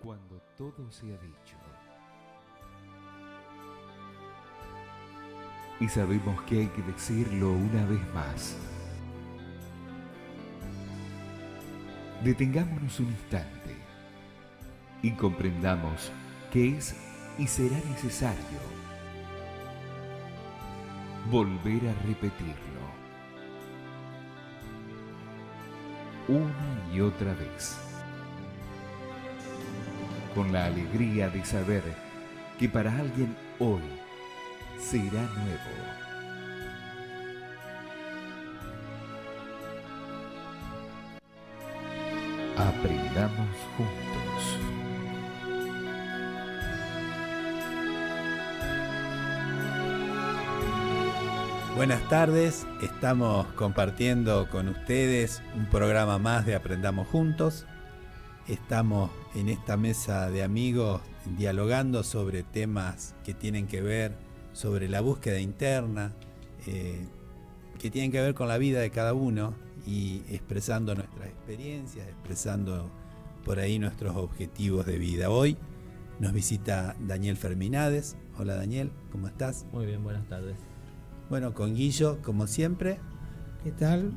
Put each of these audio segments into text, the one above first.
Cuando todo se ha dicho y sabemos que hay que decirlo una vez más, detengámonos un instante y comprendamos que es y será necesario volver a repetirlo una y otra vez, con la alegría de saber que para alguien hoy será nuevo. Aprendamos juntos. Buenas tardes, estamos compartiendo con ustedes un programa más de Aprendamos Juntos. Estamos en esta mesa de amigos dialogando sobre temas que tienen que ver sobre la búsqueda interna, que tienen que ver con la vida de cada uno y expresando nuestras experiencias, expresando por ahí nuestros objetivos de vida. Hoy nos visita Daniel Ferminades. Hola Daniel, ¿cómo estás? Muy bien, buenas tardes. Bueno, con Guillo, como siempre. ¿Qué tal?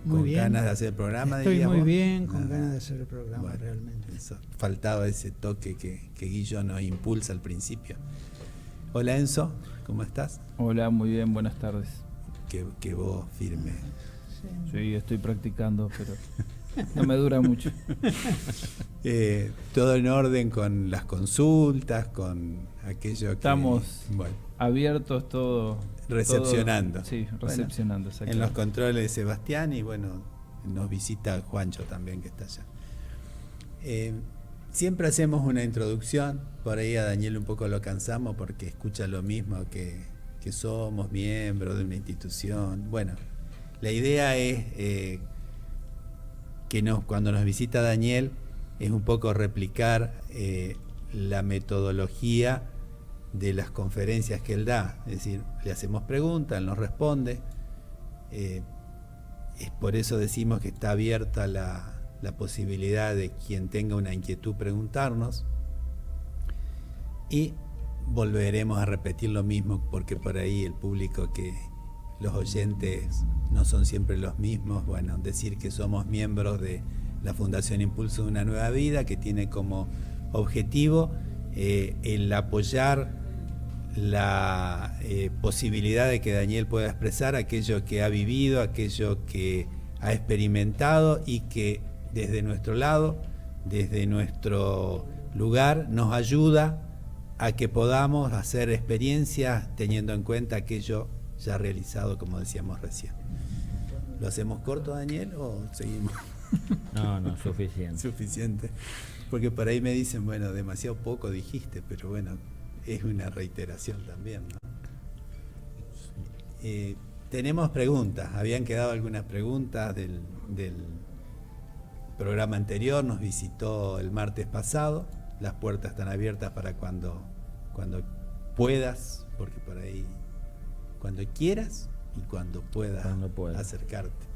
Muy con bien. Ganas de hacer el programa. Estoy muy diríamos. bien, con ganas de hacer el programa, bueno, realmente. Eso, faltaba ese toque que Guillo nos impulsa al principio. Hola Enzo, ¿cómo estás? Hola, muy bien, buenas tardes. Que vos firme. Sí, estoy practicando, pero no me dura mucho. Todo en orden con las consultas, con aquello que... Estamos abiertos, todo... Recepcionando. Sí, recepcionando, bueno, en los controles de Sebastián y bueno, nos visita Juancho también que está allá. Siempre hacemos una introducción, por ahí a Daniel un poco lo cansamos porque escucha lo mismo que somos miembros de una institución. Bueno, la idea es que cuando nos visita Daniel es un poco replicar la metodología de las conferencias que él da, es decir, le hacemos preguntas, él nos responde, es por eso decimos que está abierta la posibilidad de quien tenga una inquietud preguntarnos, y volveremos a repetir lo mismo porque por ahí el público, que los oyentes no son siempre los mismos. Bueno, decir que somos miembros de la Fundación Impulso de una Nueva Vida, que tiene como objetivo el apoyar la posibilidad de que Daniel pueda expresar aquello que ha vivido, aquello que ha experimentado y que desde nuestro lado, desde nuestro lugar, nos ayuda a que podamos hacer experiencias teniendo en cuenta aquello ya realizado, como decíamos recién. ¿Lo hacemos corto, Daniel, o seguimos? No, suficiente. Suficiente. Porque por ahí me dicen, bueno, demasiado poco dijiste, pero bueno, es una reiteración también, ¿no? Tenemos preguntas, habían quedado algunas preguntas del programa anterior, nos visitó el martes pasado, las puertas están abiertas para cuando puedas, porque por ahí, cuando quieras y cuando puedas acercarte.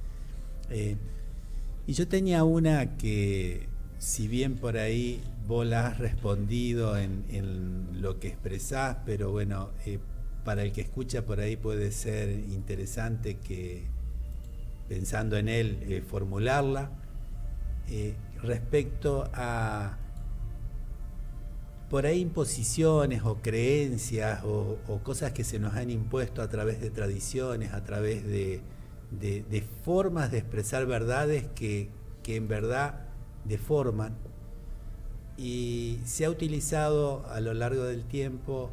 Y yo tenía una que, si bien por ahí vos la has respondido en lo que expresás, pero bueno, para el que escucha por ahí puede ser interesante que, pensando en él, formularla, respecto a por ahí imposiciones o creencias o cosas que se nos han impuesto a través de tradiciones, a través de formas de expresar verdades que en verdad deforman, y se ha utilizado a lo largo del tiempo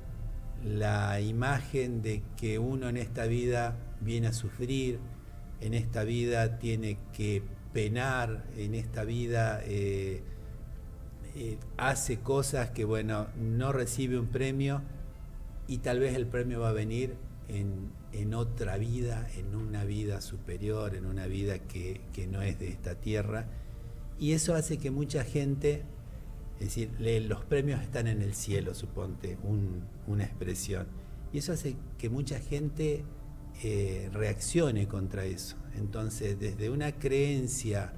la imagen de que uno en esta vida viene a sufrir, en esta vida tiene que penar, en esta vida hace cosas que, bueno, no recibe un premio y tal vez el premio va a venir en otra vida, en una vida superior, en una vida que no es de esta tierra, y eso hace que mucha gente, es decir, los premios están en el cielo, suponte, una expresión, y eso hace que mucha gente reaccione contra eso. Entonces, desde una creencia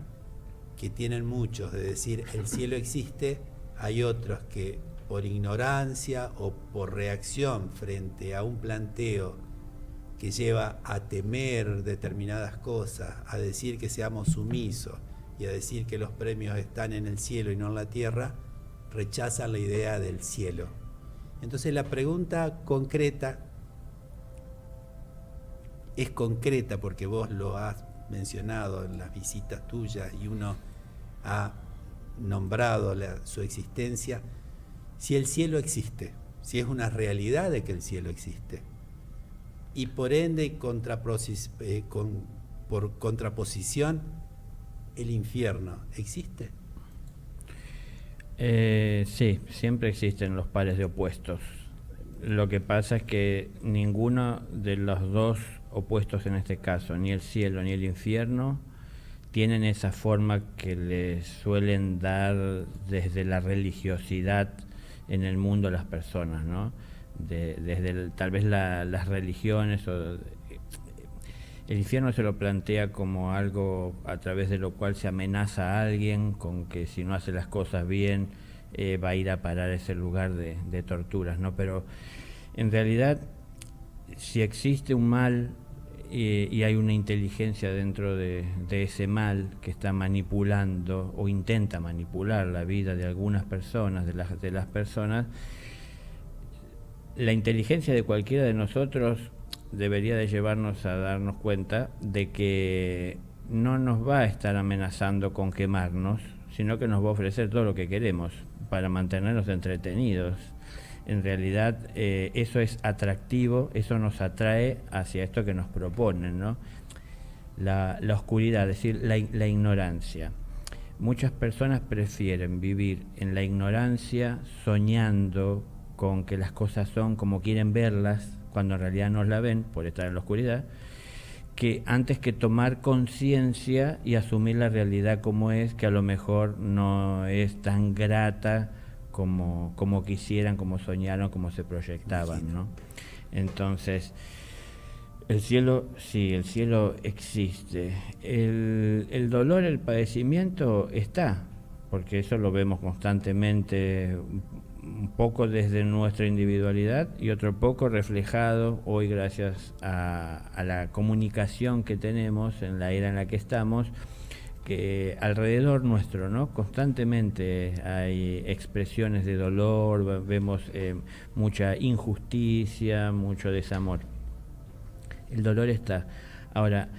que tienen muchos de decir el cielo existe, hay otros que por ignorancia o por reacción frente a un planteo que lleva a temer determinadas cosas, a decir que seamos sumisos y a decir que los premios están en el cielo y no en la tierra, rechazan la idea del cielo. Entonces la pregunta concreta es concreta porque vos lo has mencionado en las visitas tuyas y uno ha nombrado su existencia. Si el cielo existe, si es una realidad de que el cielo existe, y por ende por contraposición el infierno existe. Sí, siempre existen los pares de opuestos. Lo que pasa es que ninguno de los dos opuestos en este caso, ni el cielo ni el infierno, tienen esa forma que les suelen dar desde la religiosidad en el mundo a las personas, ¿no? Desde tal vez las religiones el infierno se lo plantea como algo a través de lo cual se amenaza a alguien con que si no hace las cosas bien va a ir a parar a ese lugar de torturas, ¿no? Pero en realidad, si existe un mal y hay una inteligencia dentro de ese mal que está manipulando o intenta manipular la vida de algunas personas, de las personas, la inteligencia de cualquiera de nosotros debería de llevarnos a darnos cuenta de que no nos va a estar amenazando con quemarnos, sino que nos va a ofrecer todo lo que queremos para mantenernos entretenidos. En realidad eso es atractivo, eso nos atrae hacia esto que nos proponen, ¿no? La oscuridad, es decir, la ignorancia. Muchas personas prefieren vivir en la ignorancia, soñando con que las cosas son como quieren verlas, cuando en realidad no la ven por estar en la oscuridad, que antes que tomar conciencia y asumir la realidad como es, que a lo mejor no es tan grata como quisieran, como soñaron, como se proyectaban, ¿no? Entonces, el cielo, sí, el cielo existe. El dolor, el padecimiento está, porque eso lo vemos constantemente, un poco desde nuestra individualidad y otro poco reflejado hoy gracias a la comunicación que tenemos en la era en la que estamos, que alrededor nuestro, ¿no? Constantemente hay expresiones de dolor, vemos mucha injusticia, mucho desamor. El dolor está. Ahora,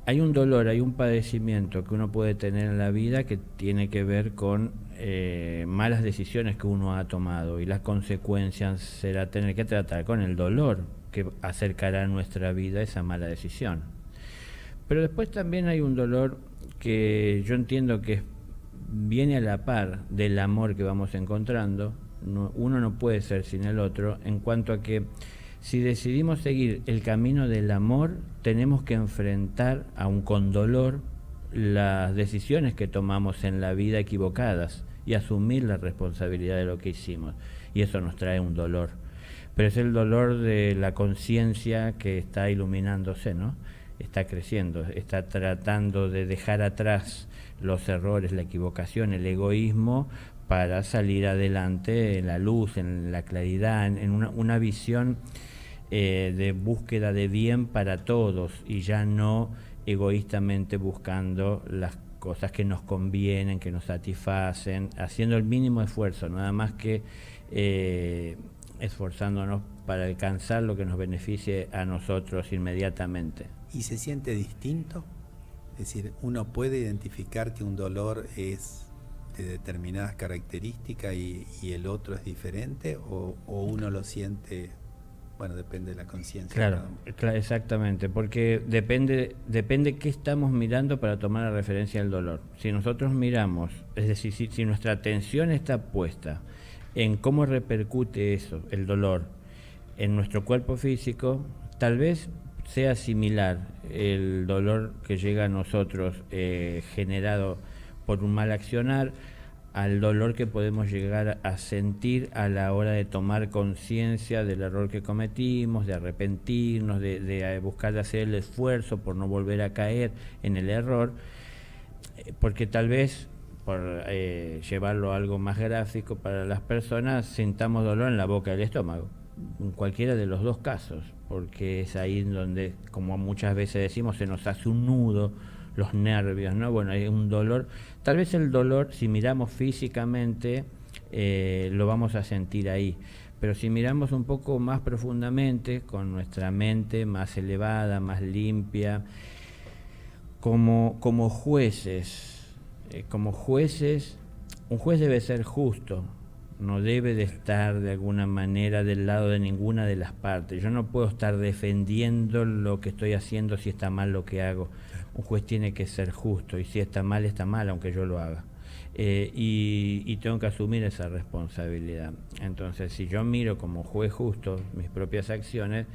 hay un dolor, hay un padecimiento que uno puede tener en la vida que tiene que ver con malas decisiones que uno ha tomado, y las consecuencias será tener que tratar con el dolor que acercará a nuestra vida esa mala decisión. Pero después también hay un dolor que yo entiendo que viene a la par del amor que vamos encontrando. Uno no puede ser sin el otro, en cuanto a que si decidimos seguir el camino del amor, tenemos que enfrentar aún con dolor las decisiones que tomamos en la vida equivocadas y asumir la responsabilidad de lo que hicimos, y eso nos trae un dolor, pero es el dolor de la conciencia que está iluminándose, ¿no? Está creciendo, está tratando de dejar atrás los errores, la equivocación, el egoísmo, para salir adelante en la luz, en la claridad, en una visión de búsqueda de bien para todos, y ya no egoístamente buscando las cosas que nos convienen, que nos satisfacen, haciendo el mínimo esfuerzo, nada más que esforzándonos para alcanzar lo que nos beneficie a nosotros inmediatamente. ¿Y se siente distinto? Es decir, ¿uno puede identificar que un dolor es de determinadas características y el otro es diferente? ¿O uno lo siente? Bueno, depende de la conciencia. Claro, exactamente, porque depende qué estamos mirando para tomar la referencia del dolor. Si nosotros miramos, es decir, si nuestra atención está puesta en cómo repercute eso, el dolor, en nuestro cuerpo físico, tal vez sea similar el dolor que llega a nosotros generado por un mal accionar al dolor que podemos llegar a sentir a la hora de tomar conciencia del error que cometimos, de arrepentirnos, de buscar de hacer el esfuerzo por no volver a caer en el error, porque tal vez llevarlo a algo más gráfico para las personas, sintamos dolor en la boca del estómago, en cualquiera de los dos casos, porque es ahí donde, como muchas veces decimos, se nos hace un nudo, los nervios, ¿no? Bueno, hay un dolor, tal vez el dolor, si miramos físicamente, lo vamos a sentir ahí, pero si miramos un poco más profundamente, con nuestra mente más elevada, más limpia, como jueces, un juez debe ser justo, no debe de estar de alguna manera del lado de ninguna de las partes. Yo no puedo estar defendiendo lo que estoy haciendo si está mal lo que hago. Un juez tiene que ser justo, y si está mal, aunque yo lo haga. Y tengo que asumir esa responsabilidad. Entonces, si yo miro como juez justo mis propias acciones,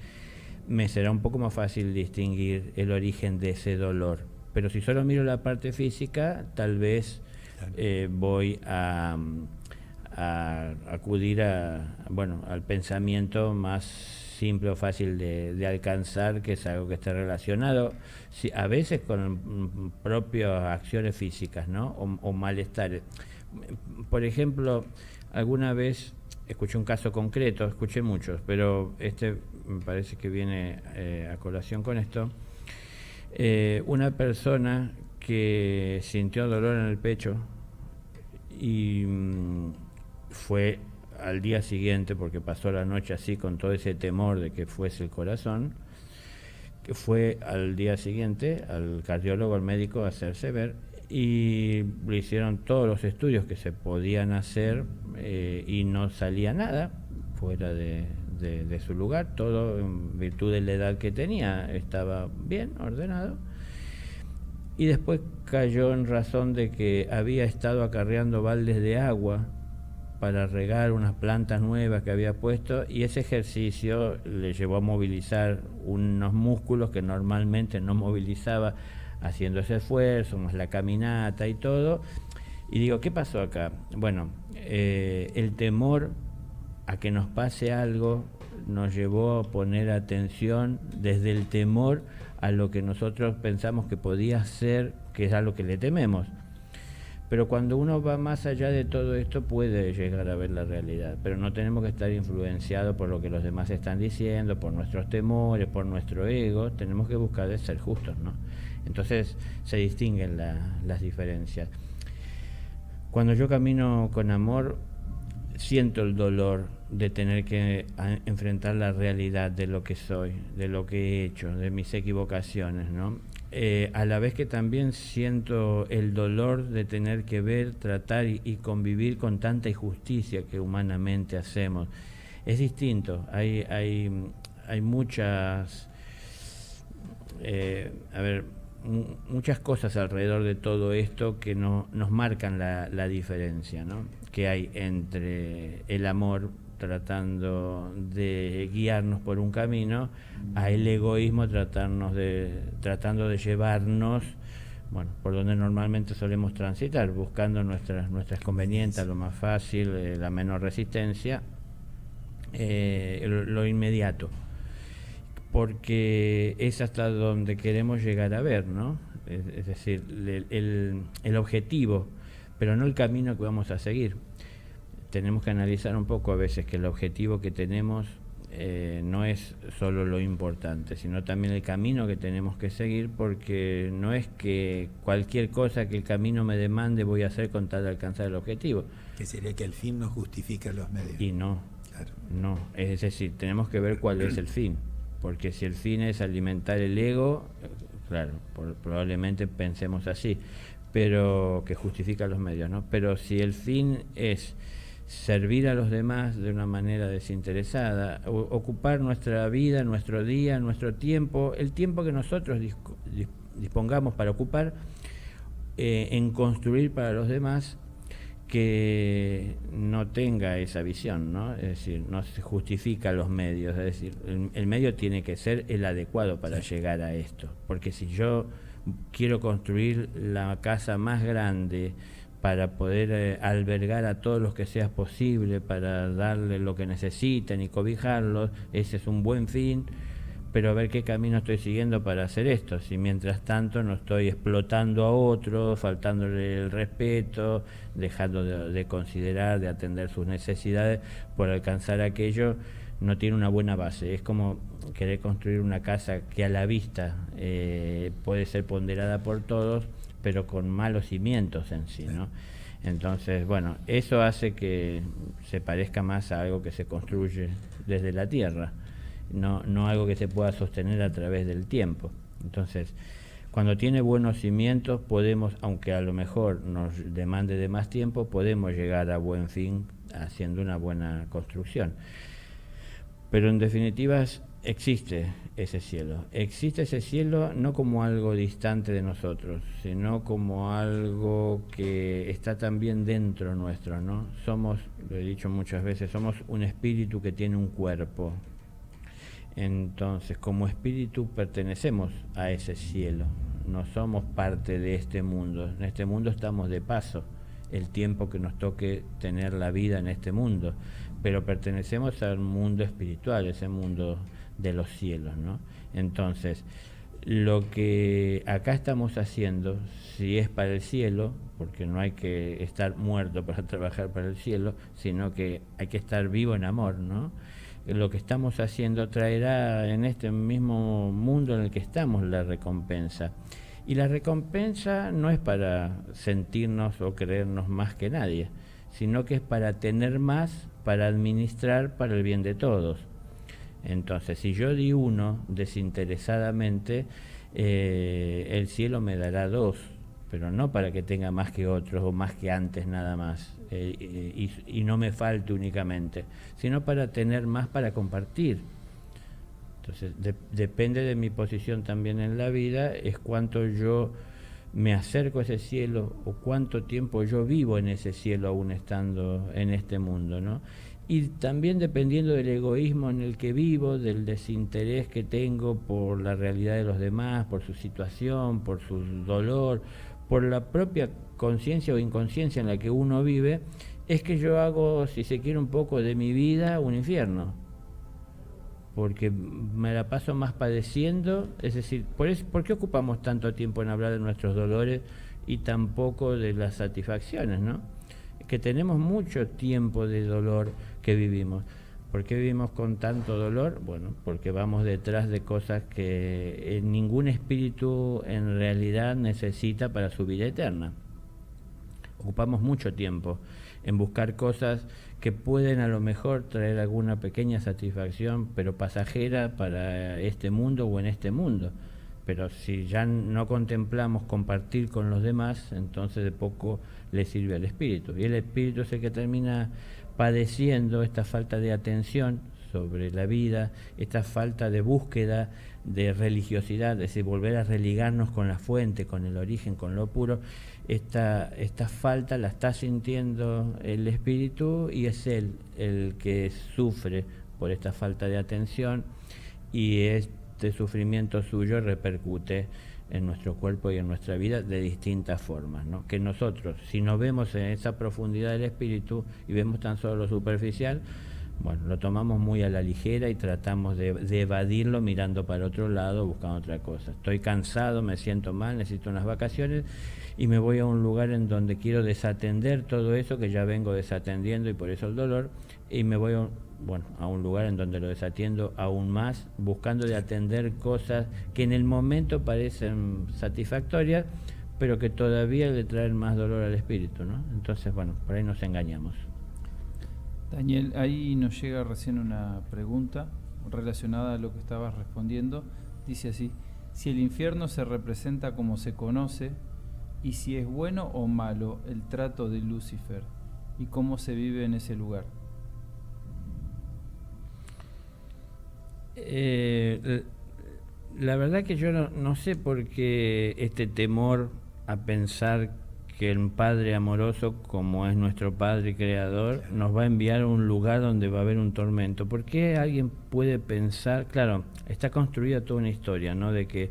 me será un poco más fácil distinguir el origen de ese dolor. Pero si solo miro la parte física, tal vez voy a acudir al pensamiento más simple o fácil de alcanzar, que es algo que está relacionado a veces con propias acciones físicas, ¿no? o malestares. Por ejemplo, alguna vez escuché un caso concreto, escuché muchos, pero este me parece que viene a colación con esto. Una persona que sintió dolor en el pecho y fue al día siguiente, porque pasó la noche así con todo ese temor de que fuese el corazón, que fue al día siguiente al cardiólogo, al médico, a hacerse ver, y le hicieron todos los estudios que se podían hacer y no salía nada fuera de su lugar, todo en virtud de la edad que tenía, estaba bien ordenado. Y después cayó en razón de que había estado acarreando baldes de agua para regar unas plantas nuevas que había puesto, y ese ejercicio le llevó a movilizar unos músculos que normalmente no movilizaba haciendo ese esfuerzo, más la caminata y todo. Y digo, ¿qué pasó acá? Bueno, el temor a que nos pase algo nos llevó a poner atención desde el temor a lo que nosotros pensamos que podía ser, que es a lo que le tememos. Pero cuando uno va más allá de todo esto, puede llegar a ver la realidad, pero no tenemos que estar influenciados por lo que los demás están diciendo, por nuestros temores, por nuestro ego. Tenemos que buscar de ser justos, ¿no? Entonces se distinguen las diferencias. Cuando yo camino con amor, siento el dolor de tener que enfrentar la realidad de lo que soy, de lo que he hecho, de mis equivocaciones, ¿no? A la vez que también siento el dolor de tener que ver, tratar y convivir con tanta injusticia que humanamente hacemos. Es distinto, hay muchas muchas cosas alrededor de todo esto que nos marcan la diferencia, ¿no? Que hay entre el amor tratando de guiarnos por un camino, a el egoísmo tratando de llevarnos, por donde normalmente solemos transitar, buscando nuestras conveniencias, lo más fácil, la menor resistencia, lo inmediato, porque es hasta donde queremos llegar a ver, ¿no? Es decir, el objetivo, pero no el camino que vamos a seguir. Tenemos que analizar un poco a veces que el objetivo que tenemos no es solo lo importante, sino también el camino que tenemos que seguir, porque no es que cualquier cosa que el camino me demande voy a hacer con tal de alcanzar el objetivo. Que sería que el fin no justifica los medios. Y no, claro. No, es decir, tenemos que ver cuál es el fin, porque si el fin es alimentar el ego, claro, probablemente pensemos así, pero que justifica los medios, ¿no? Pero si el fin es servir a los demás de una manera desinteresada, ocupar nuestra vida, nuestro día, nuestro tiempo, el tiempo que nosotros dispongamos para ocupar en construir para los demás, que no tenga esa visión, ¿no? Es decir, no se justifica los medios, es decir, el medio tiene que ser el adecuado para llegar a esto, porque si yo quiero construir la casa más grande para poder albergar a todos los que sea posible, para darle lo que necesitan y cobijarlos, ese es un buen fin, pero a ver qué camino estoy siguiendo para hacer esto, si mientras tanto no estoy explotando a otro, faltándole el respeto, dejando de considerar, de atender sus necesidades por alcanzar aquello. No tiene una buena base. Es como querer construir una casa que a la vista puede ser ponderada por todos, pero con malos cimientos en sí, ¿no? Entonces, bueno, eso hace que se parezca más a algo que se construye desde la tierra, no algo que se pueda sostener a través del tiempo. Entonces, cuando tiene buenos cimientos, podemos, aunque a lo mejor nos demande de más tiempo, podemos llegar a buen fin haciendo una buena construcción. Pero en definitiva existe ese cielo no como algo distante de nosotros, sino como algo que está también dentro nuestro, ¿no? Somos, lo he dicho muchas veces, somos un espíritu que tiene un cuerpo. Entonces, como espíritu pertenecemos a ese cielo, no somos parte de este mundo. En este mundo estamos de paso, el tiempo que nos toque tener la vida en este mundo, pero pertenecemos al mundo espiritual, ese mundo de los cielos, ¿no? Entonces, lo que acá estamos haciendo, si es para el cielo, porque no hay que estar muerto para trabajar para el cielo, sino que hay que estar vivo en amor, ¿no? Lo que estamos haciendo traerá en este mismo mundo en el que estamos la recompensa. Y la recompensa no es para sentirnos o creernos más que nadie, sino que es para tener más, para administrar para el bien de todos. Entonces, si yo di uno desinteresadamente, el cielo me dará dos, pero no para que tenga más que otros o más que antes nada más, y no me falte únicamente, sino para tener más para compartir. Entonces, depende de mi posición también en la vida, es cuánto yo me acerco a ese cielo o cuánto tiempo yo vivo en ese cielo aún estando en este mundo, ¿no? Y también dependiendo del egoísmo en el que vivo, del desinterés que tengo por la realidad de los demás, por su situación, por su dolor, por la propia conciencia o inconsciencia en la que uno vive, es que yo hago, si se quiere, un poco de mi vida un infierno, porque me la paso más padeciendo. Es decir, ¿por qué ocupamos tanto tiempo en hablar de nuestros dolores y tan poco de las satisfacciones, ¿no? Que tenemos mucho tiempo de dolor que vivimos. ¿Por qué vivimos con tanto dolor? Bueno, porque vamos detrás de cosas que ningún espíritu en realidad necesita para su vida eterna. Ocupamos mucho tiempo en buscar cosas que pueden a lo mejor traer alguna pequeña satisfacción, pero pasajera para este mundo o en este mundo. Pero si ya no contemplamos compartir con los demás, entonces de poco le sirve al espíritu. Y el espíritu es el que termina padeciendo esta falta de atención sobre la vida, esta falta de búsqueda de religiosidad, es decir, volver a religarnos con la fuente, con el origen, con lo puro. Esta falta la está sintiendo el espíritu y es él el que sufre por esta falta de atención, y este sufrimiento suyo repercute en nuestro cuerpo y en nuestra vida de distintas formas, ¿no? Que nosotros, si nos vemos en esa profundidad del espíritu y vemos tan solo lo superficial, bueno, lo tomamos muy a la ligera y tratamos de evadirlo mirando para otro lado, buscando otra cosa. Estoy cansado, me siento mal, necesito unas vacaciones y me voy a un lugar en donde quiero desatender todo eso que ya vengo desatendiendo y por eso el dolor, y me voy a un lugar en donde lo desatiendo aún más, buscando de atender cosas que en el momento parecen satisfactorias, pero que todavía le traen más dolor al espíritu, ¿no? Entonces, bueno, por ahí nos engañamos. Daniel, ahí nos llega recién una pregunta relacionada a lo que estabas respondiendo. Dice así: si el infierno se representa como se conoce, y si es bueno o malo el trato de Lucifer, y cómo se vive en ese lugar. La verdad que yo no sé por qué este temor a pensar que el Padre amoroso, como es nuestro Padre Creador, nos va a enviar a un lugar donde va a haber un tormento. ¿Por qué alguien puede pensar? Claro, está construida toda una historia, ¿no? De que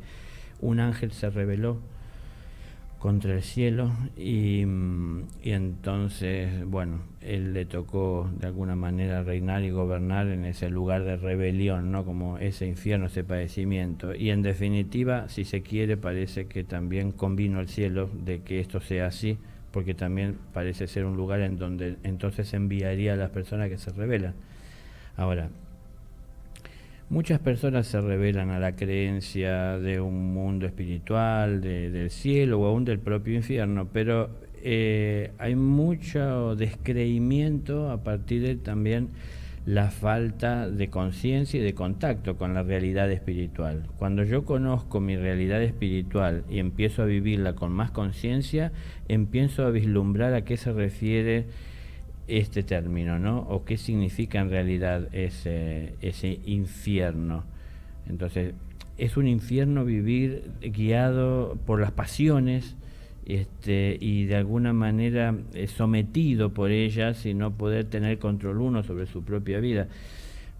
un ángel se rebeló contra el cielo y entonces, bueno, él le tocó de alguna manera reinar y gobernar en ese lugar de rebelión, ¿no? Como ese infierno, ese padecimiento. Y en definitiva, si se quiere, parece que también convino el cielo de que esto sea así, porque también parece ser un lugar en donde entonces enviaría a las personas que se rebelan. Ahora, muchas personas se rebelan a la creencia de un mundo espiritual, del cielo o aún del propio infierno, pero hay mucho descreimiento a partir de también la falta de conciencia y de contacto con la realidad espiritual. Cuando yo conozco mi realidad espiritual y empiezo a vivirla con más conciencia, empiezo a vislumbrar a qué se refiere este término, ¿no? O qué significa en realidad ese infierno. Entonces, es un infierno vivir guiado por las pasiones, y de alguna manera sometido por ellas y no poder tener control uno sobre su propia vida.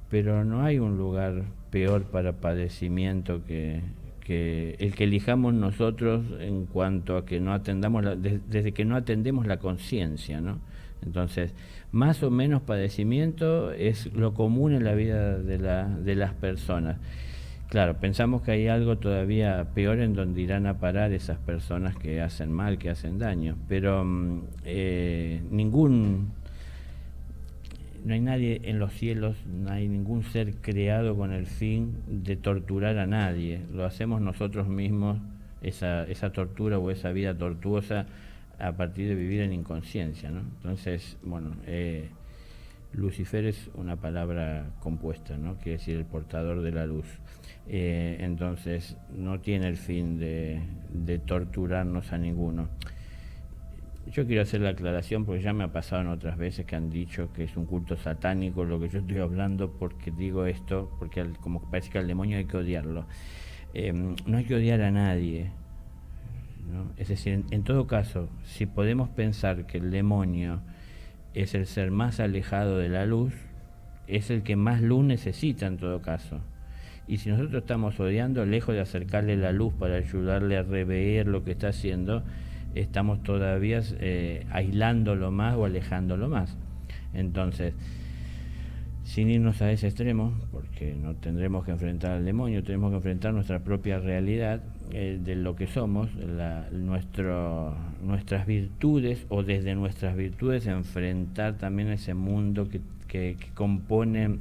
Pero no hay un lugar peor para padecimiento que el que elijamos nosotros en cuanto a que no atendamos desde que no atendemos la conciencia, ¿no? Entonces, más o menos padecimiento es lo común en la vida de las personas. Claro, pensamos que hay algo todavía peor en donde irán a parar esas personas que hacen mal, que hacen daño, pero no hay nadie en los cielos, no hay ningún ser creado con el fin de torturar a nadie. Lo hacemos nosotros mismos, esa tortura o esa vida tortuosa, a partir de vivir en inconsciencia, ¿no? Entonces, bueno, Lucifer es una palabra compuesta, ¿no? Quiere decir el portador de la luz. Entonces, no tiene el fin de torturarnos a ninguno. Yo quiero hacer la aclaración porque ya me ha pasado en otras veces que han dicho que es un culto satánico lo que yo estoy hablando, porque digo esto, porque como parece que al demonio hay que odiarlo. No hay que odiar a nadie, ¿no? Es decir, en todo caso, si podemos pensar que el demonio es el ser más alejado de la luz, es el que más luz necesita en todo caso. Y si nosotros estamos odiando, lejos de acercarle la luz para ayudarle a rever lo que está haciendo, estamos todavía aislándolo más o alejándolo más. Entonces, sin irnos a ese extremo, porque no tendremos que enfrentar al demonio, tenemos que enfrentar nuestra propia realidad de lo que somos, nuestras virtudes, o desde nuestras virtudes enfrentar también ese mundo que compone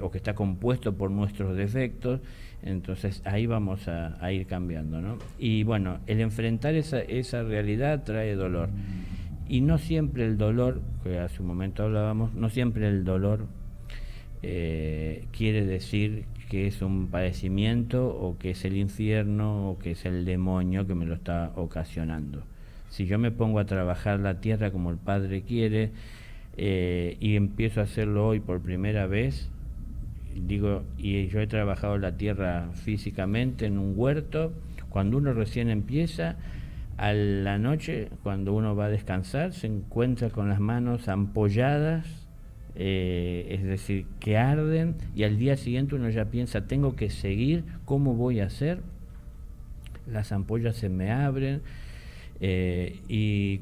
o que está compuesto por nuestros defectos. Entonces ahí vamos a ir cambiando, ¿no? Y bueno, el enfrentar esa realidad trae dolor, y no siempre el dolor, que hace un momento hablábamos, no siempre el dolor quiere decir que es un padecimiento o que es el infierno o que es el demonio que me lo está ocasionando. Si yo me pongo a trabajar la tierra como el Padre quiere, y empiezo a hacerlo hoy por primera vez, digo, y yo he trabajado la tierra físicamente en un huerto, cuando uno recién empieza, a la noche, cuando uno va a descansar, se encuentra con las manos ampolladas, es decir, que arden, y al día siguiente uno ya piensa, tengo que seguir, ¿cómo voy a hacer? Las ampollas se me abren, y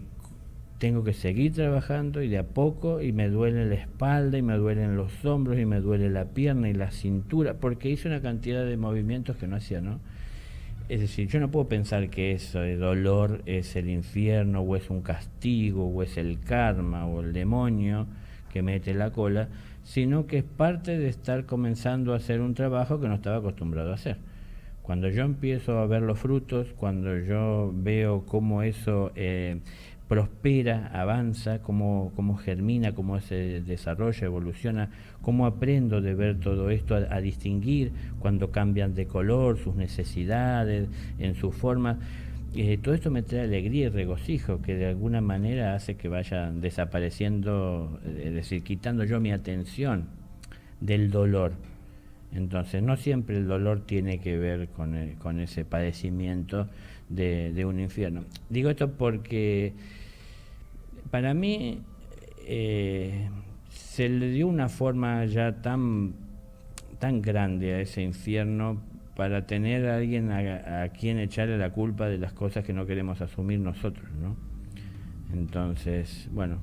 tengo que seguir trabajando, y de a poco, y me duele la espalda, y me duelen los hombros, y me duele la pierna y la cintura, porque hice una cantidad de movimientos que no hacía, ¿no? Es decir, yo no puedo pensar que eso de dolor es el infierno, o es un castigo, o es el karma, o el demonio que mete la cola, sino que es parte de estar comenzando a hacer un trabajo que no estaba acostumbrado a hacer. Cuando yo empiezo a ver los frutos, cuando yo veo cómo eso prospera, avanza, cómo germina, cómo se desarrolla, evoluciona, cómo aprendo de ver todo esto, a distinguir cuando cambian de color, sus necesidades, en sus formas. Todo esto me trae alegría y regocijo, que de alguna manera hace que vaya desapareciendo, es decir, quitando yo mi atención del dolor. Entonces, no siempre el dolor tiene que ver con ese padecimiento de un infierno. Digo esto porque para mí se le dio una forma ya tan grande a ese infierno, para tener a alguien a quien echarle la culpa de las cosas que no queremos asumir nosotros, ¿no? Entonces, bueno,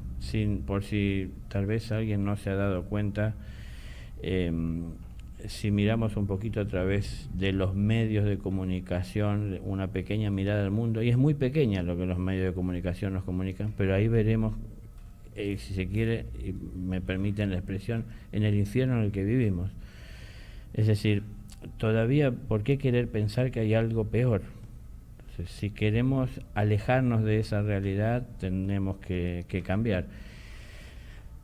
por si tal vez alguien no se ha dado cuenta, si miramos un poquito a través de los medios de comunicación, una pequeña mirada al mundo, y es muy pequeña lo que los medios de comunicación nos comunican, pero ahí veremos, si se quiere, y me permiten la expresión, en el infierno en el que vivimos. Es decir, todavía, ¿por qué querer pensar que hay algo peor? Entonces, si queremos alejarnos de esa realidad, tenemos que cambiar.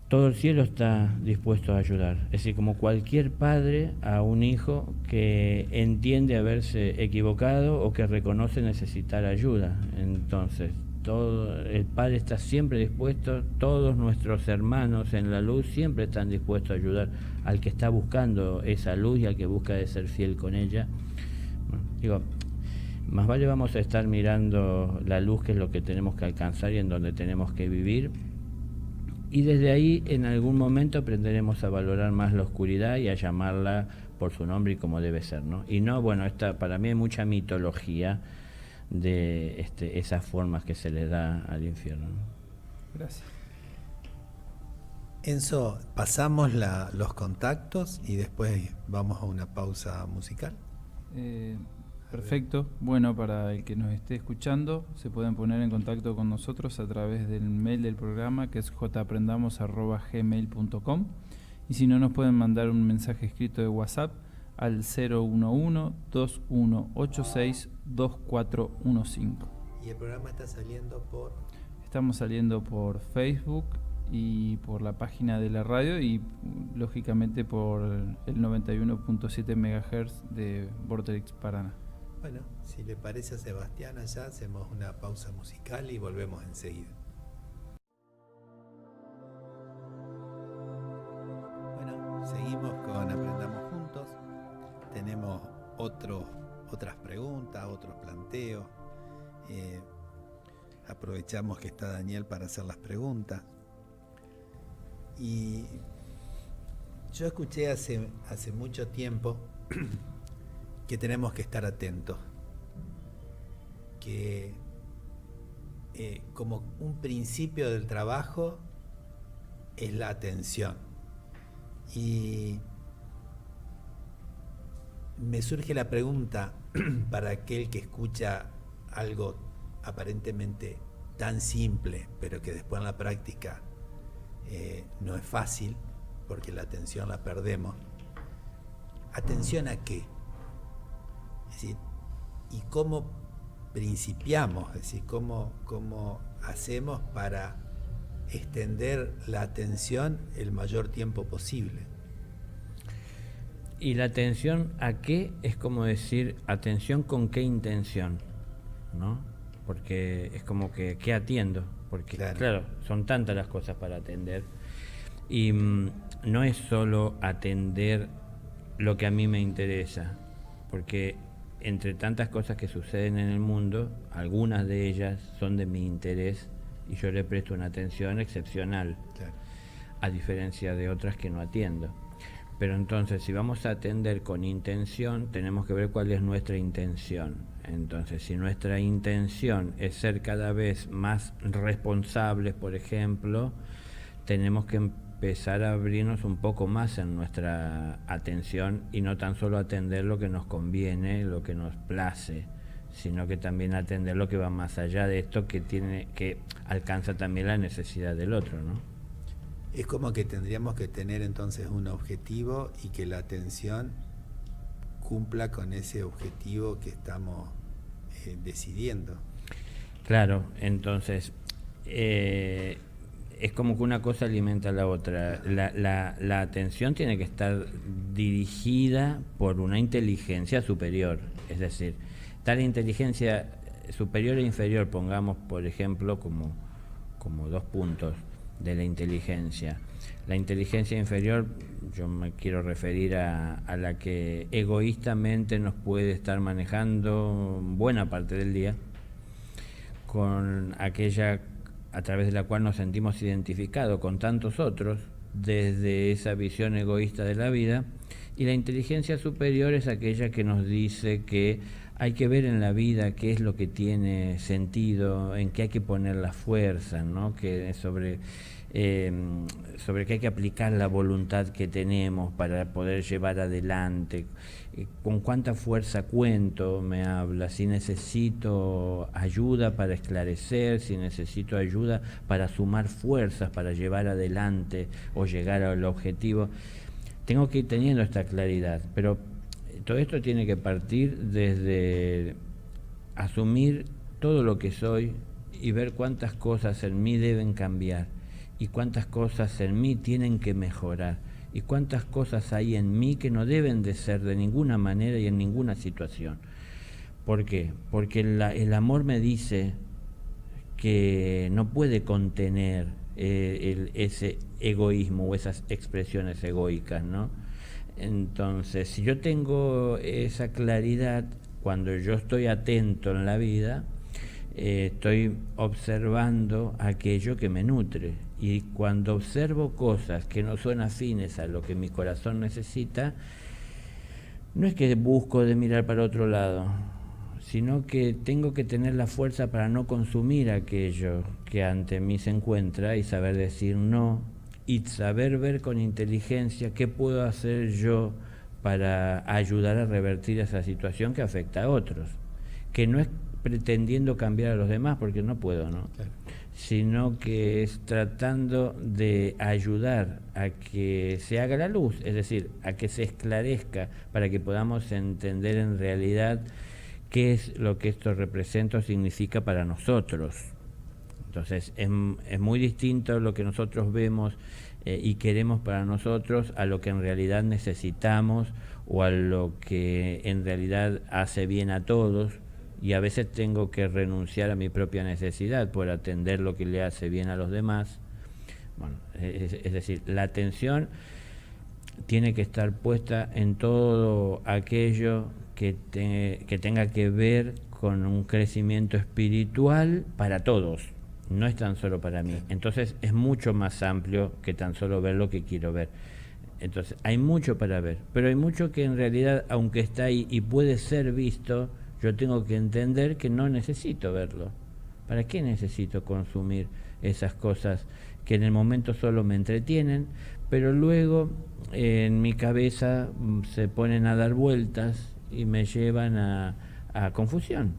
Todo el cielo está dispuesto a ayudar. Es decir, como cualquier padre a un hijo que entiende haberse equivocado o que reconoce necesitar ayuda. Entonces, el Padre está siempre dispuesto, todos nuestros hermanos en la luz siempre están dispuestos a ayudar al que está buscando esa luz y al que busca de ser fiel con ella. Bueno, digo, más vale vamos a estar mirando la luz, que es lo que tenemos que alcanzar y en donde tenemos que vivir, y desde ahí en algún momento aprenderemos a valorar más la oscuridad y a llamarla por su nombre y como debe ser, ¿no? Y no, bueno, para mí hay mucha mitología de esas formas que se le da al infierno, ¿no? Gracias. Enzo, pasamos los contactos y después vamos a una pausa musical. Perfecto. Bueno, para el que nos esté escuchando, se pueden poner en contacto con nosotros a través del mail del programa, que es japrendamos@gmail.com, y si no, nos pueden mandar un mensaje escrito de WhatsApp al 011-2186-2415. Y el programa está saliendo por... Estamos saliendo por Facebook y por la página de la radio y lógicamente por el 91.7 MHz de Vorterix Paraná. Bueno, si le parece a Sebastián, allá hacemos una pausa musical y volvemos enseguida. Bueno, seguimos con Aprendamos Juntos. Tenemos otras preguntas, otros planteos. Aprovechamos que está Daniel para hacer las preguntas. Y yo escuché hace mucho tiempo que tenemos que estar atentos, que como un principio del trabajo es la atención. Y me surge la pregunta para aquel que escucha algo aparentemente tan simple, pero que después en la práctica no es fácil, porque la atención la perdemos. ¿Atención a qué? Es decir, ¿y cómo principiamos? Es decir, ¿cómo hacemos para extender la atención el mayor tiempo posible? Y la atención a qué es como decir, atención con qué intención, ¿no? Porque es como que, ¿qué atiendo? Porque claro, son tantas las cosas para atender. Y no es solo atender lo que a mí me interesa, porque entre tantas cosas que suceden en el mundo, algunas de ellas son de mi interés y yo le presto una atención excepcional, a diferencia de otras que no atiendo. Pero entonces, si vamos a atender con intención, tenemos que ver cuál es nuestra intención. Entonces, si nuestra intención es ser cada vez más responsables, por ejemplo, tenemos que empezar a abrirnos un poco más en nuestra atención y no tan solo atender lo que nos conviene, lo que nos place, sino que también atender lo que va más allá de esto, que alcanza también la necesidad del otro, ¿no? Es como que tendríamos que tener entonces un objetivo y que la atención cumpla con ese objetivo que estamos decidiendo. Claro, entonces es como que una cosa alimenta a la otra. La atención tiene que estar dirigida por una inteligencia superior, es decir, tal inteligencia superior e inferior, pongamos por ejemplo como 2 puntos de la inteligencia. La inteligencia inferior, yo me quiero referir a la que egoístamente nos puede estar manejando buena parte del día, con aquella a través de la cual nos sentimos identificados con tantos otros desde esa visión egoísta de la vida, Y la inteligencia superior es aquella que nos dice que hay que ver en la vida qué es lo que tiene sentido, en qué hay que poner la fuerza, ¿no? Que sobre que hay que aplicar la voluntad que tenemos para poder llevar adelante, con cuánta fuerza cuento, me habla, si necesito ayuda para esclarecer, si necesito ayuda para sumar fuerzas, para llevar adelante o llegar al objetivo. Tengo que ir teniendo esta claridad, pero todo esto tiene que partir desde asumir todo lo que soy y ver cuántas cosas en mí deben cambiar y cuántas cosas en mí tienen que mejorar y cuántas cosas hay en mí que no deben de ser de ninguna manera y en ninguna situación. ¿Por qué? Porque el amor me dice que no puede contener ese egoísmo o esas expresiones egoicas, ¿no? Entonces, si yo tengo esa claridad, cuando yo estoy atento en la vida, estoy observando aquello que me nutre, y cuando observo cosas que no son afines a lo que mi corazón necesita, no es que busco de mirar para otro lado, sino que tengo que tener la fuerza para no consumir aquello que ante mí se encuentra y saber decir no, y saber ver con inteligencia qué puedo hacer yo para ayudar a revertir esa situación que afecta a otros, que no es pretendiendo cambiar a los demás, porque no puedo, ¿no? Claro. Sino que es tratando de ayudar a que se haga la luz, es decir, a que se esclarezca para que podamos entender en realidad qué es lo que esto representa o significa para nosotros. Entonces, es muy distinto lo que nosotros vemos y queremos para nosotros a lo que en realidad necesitamos o a lo que en realidad hace bien a todos, y a veces tengo que renunciar a mi propia necesidad por atender lo que le hace bien a los demás. Bueno, es decir, la atención tiene que estar puesta en todo aquello que tenga que ver con un crecimiento espiritual para todos, no es tan solo para mí. Entonces es mucho más amplio que tan solo ver lo que quiero ver. Entonces hay mucho para ver, pero hay mucho que en realidad, aunque está ahí y puede ser visto, yo tengo que entender que no necesito verlo. ¿Para qué necesito consumir esas cosas que en el momento solo me entretienen, pero luego en mi cabeza se ponen a dar vueltas y me llevan a confusión?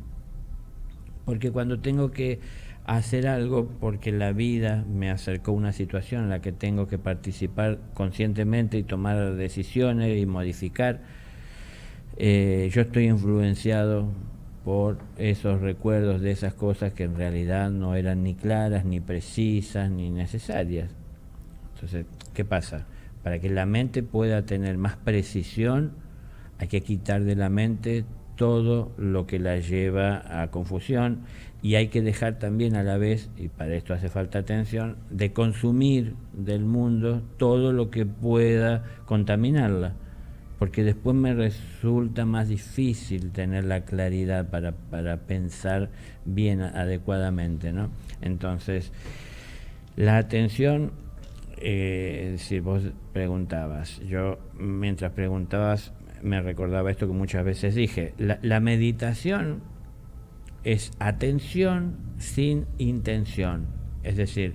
Porque cuando tengo que hacer algo porque la vida me acercó a una situación en la que tengo que participar conscientemente y tomar decisiones y modificar, yo estoy influenciado por esos recuerdos de esas cosas que en realidad no eran ni claras, ni precisas, ni necesarias. Entonces, ¿qué pasa? Para que la mente pueda tener más precisión, hay que quitar de la mente todo lo que la lleva a confusión, y hay que dejar también a la vez, y para esto hace falta atención, de consumir del mundo todo lo que pueda contaminarla, porque después me resulta más difícil tener la claridad para pensar bien adecuadamente, ¿no? Entonces, la atención, si vos preguntabas, yo mientras preguntabas me recordaba esto que muchas veces dije, la meditación es atención sin intención, es decir,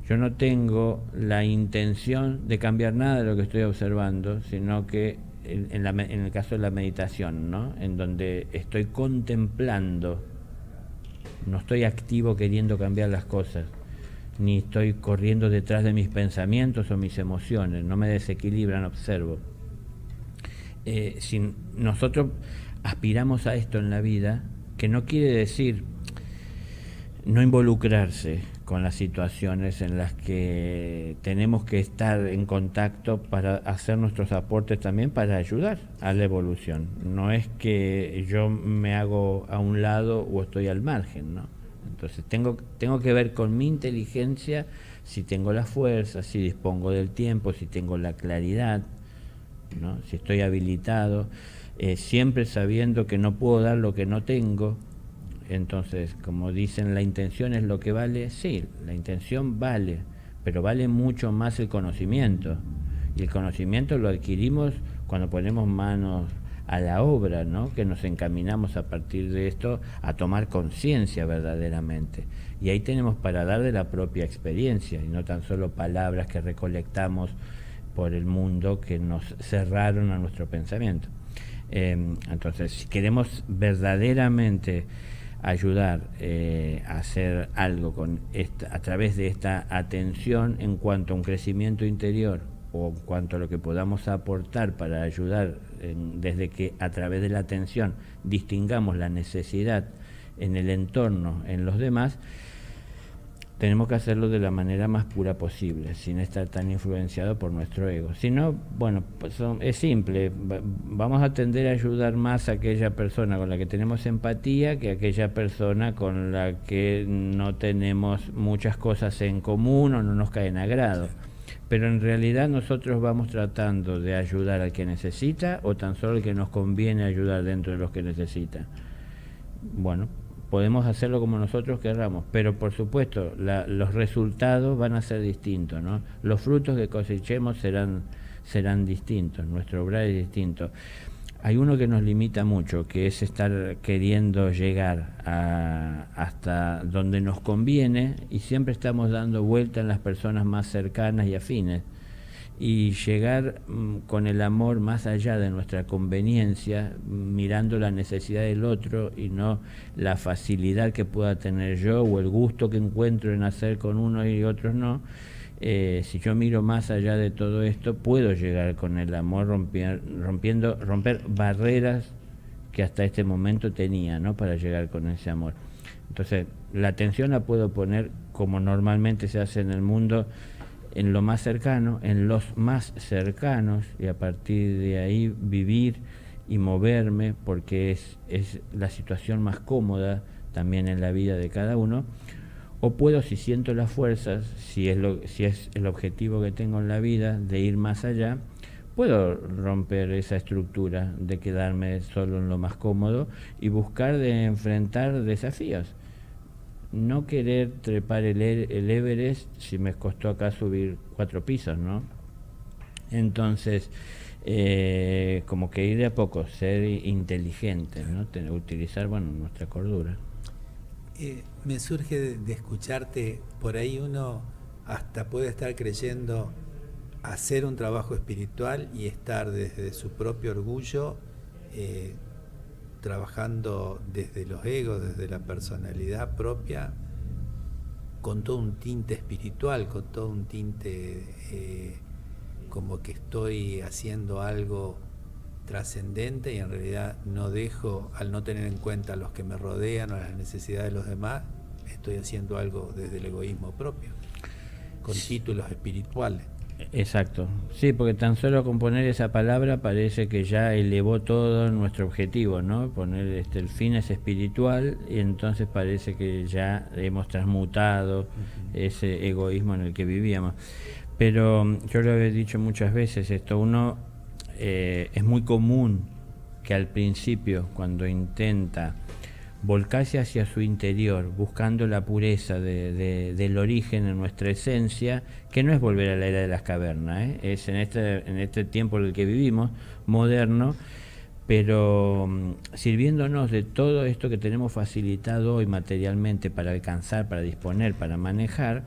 yo no tengo la intención de cambiar nada de lo que estoy observando, sino que en el caso de la meditación, ¿no?, en donde estoy contemplando, no estoy activo queriendo cambiar las cosas, ni estoy corriendo detrás de mis pensamientos o mis emociones, no me desequilibran, observo. Si nosotros aspiramos a esto en la vida, que no quiere decir no involucrarse con las situaciones en las que tenemos que estar en contacto para hacer nuestros aportes también para ayudar a la evolución. No es que yo me hago a un lado o estoy al margen, ¿no? Entonces tengo que ver con mi inteligencia, si tengo la fuerza, si dispongo del tiempo, si tengo la claridad, ¿no?, si estoy habilitado, siempre sabiendo que no puedo dar lo que no tengo. Entonces, como dicen, la intención es lo que vale. Sí, la intención vale, pero vale mucho más el conocimiento, y el conocimiento lo adquirimos cuando ponemos manos a la obra, ¿no? Que nos encaminamos a partir de esto a tomar conciencia verdaderamente. Y ahí tenemos para dar de la propia experiencia y no tan solo palabras que recolectamos por el mundo que nos cerraron a nuestro pensamiento. Entonces, si queremos verdaderamente ayudar a hacer algo a través de esta atención en cuanto a un crecimiento interior o en cuanto a lo que podamos aportar para ayudar, desde que a través de la atención distingamos la necesidad en el entorno, en los demás, tenemos que hacerlo de la manera más pura posible, sin estar tan influenciado por nuestro ego. Si no, bueno, pues es simple, vamos a tender a ayudar más a aquella persona con la que tenemos empatía que a aquella persona con la que no tenemos muchas cosas en común o no nos caen a grado. Pero en realidad nosotros vamos tratando de ayudar al que necesita o tan solo al que nos conviene ayudar dentro de los que necesita. Bueno, podemos hacerlo como nosotros querramos, pero por supuesto los resultados van a ser distintos, ¿no? Los frutos que cosechemos serán distintos, nuestro obrar es distinto. Hay uno que nos limita mucho, que es estar queriendo llegar hasta donde nos conviene y siempre estamos dando vuelta en las personas más cercanas y afines. Y llegar con el amor más allá de nuestra conveniencia, mirando la necesidad del otro y no la facilidad que pueda tener yo o el gusto que encuentro en hacer con uno y otros no. Si yo miro más allá de todo esto, puedo llegar con el amor romper barreras que hasta este momento tenía, ¿no? Para llegar con ese amor. Entonces, la atención la puedo poner como normalmente se hace en el mundo, en lo más cercano, en los más cercanos, y a partir de ahí vivir y moverme, porque es la situación más cómoda también en la vida de cada uno. O puedo, si siento las fuerzas, si es el objetivo que tengo en la vida, de ir más allá, puedo romper esa estructura de quedarme solo en lo más cómodo y buscar de enfrentar desafíos. No querer trepar el Everest si me costó acá subir 4 pisos, ¿no? Entonces, como que ir de a poco, ser inteligente, ¿no? Utilizar, bueno, nuestra cordura. Me surge de escucharte, por ahí uno hasta puede estar creyendo hacer un trabajo espiritual y estar desde su propio orgullo, trabajando desde los egos, desde la personalidad propia, con todo un tinte espiritual, con todo un tinte como que estoy haciendo algo trascendente y en realidad no dejo, al no tener en cuenta a los que me rodean o las necesidades de los demás, estoy haciendo algo desde el egoísmo propio, con títulos espirituales. Exacto, sí, porque tan solo con poner esa palabra parece que ya elevó todo nuestro objetivo, ¿no? Poner el fin es espiritual y entonces parece que ya hemos transmutado ese egoísmo en el que vivíamos. Pero yo lo he dicho muchas veces, uno es muy común que al principio, cuando intenta volcarse hacia su interior, buscando la pureza del origen en nuestra esencia, que no es volver a la era de las cavernas, es en este tiempo en el que vivimos, moderno, pero sirviéndonos de todo esto que tenemos facilitado hoy materialmente para alcanzar, para disponer, para manejar,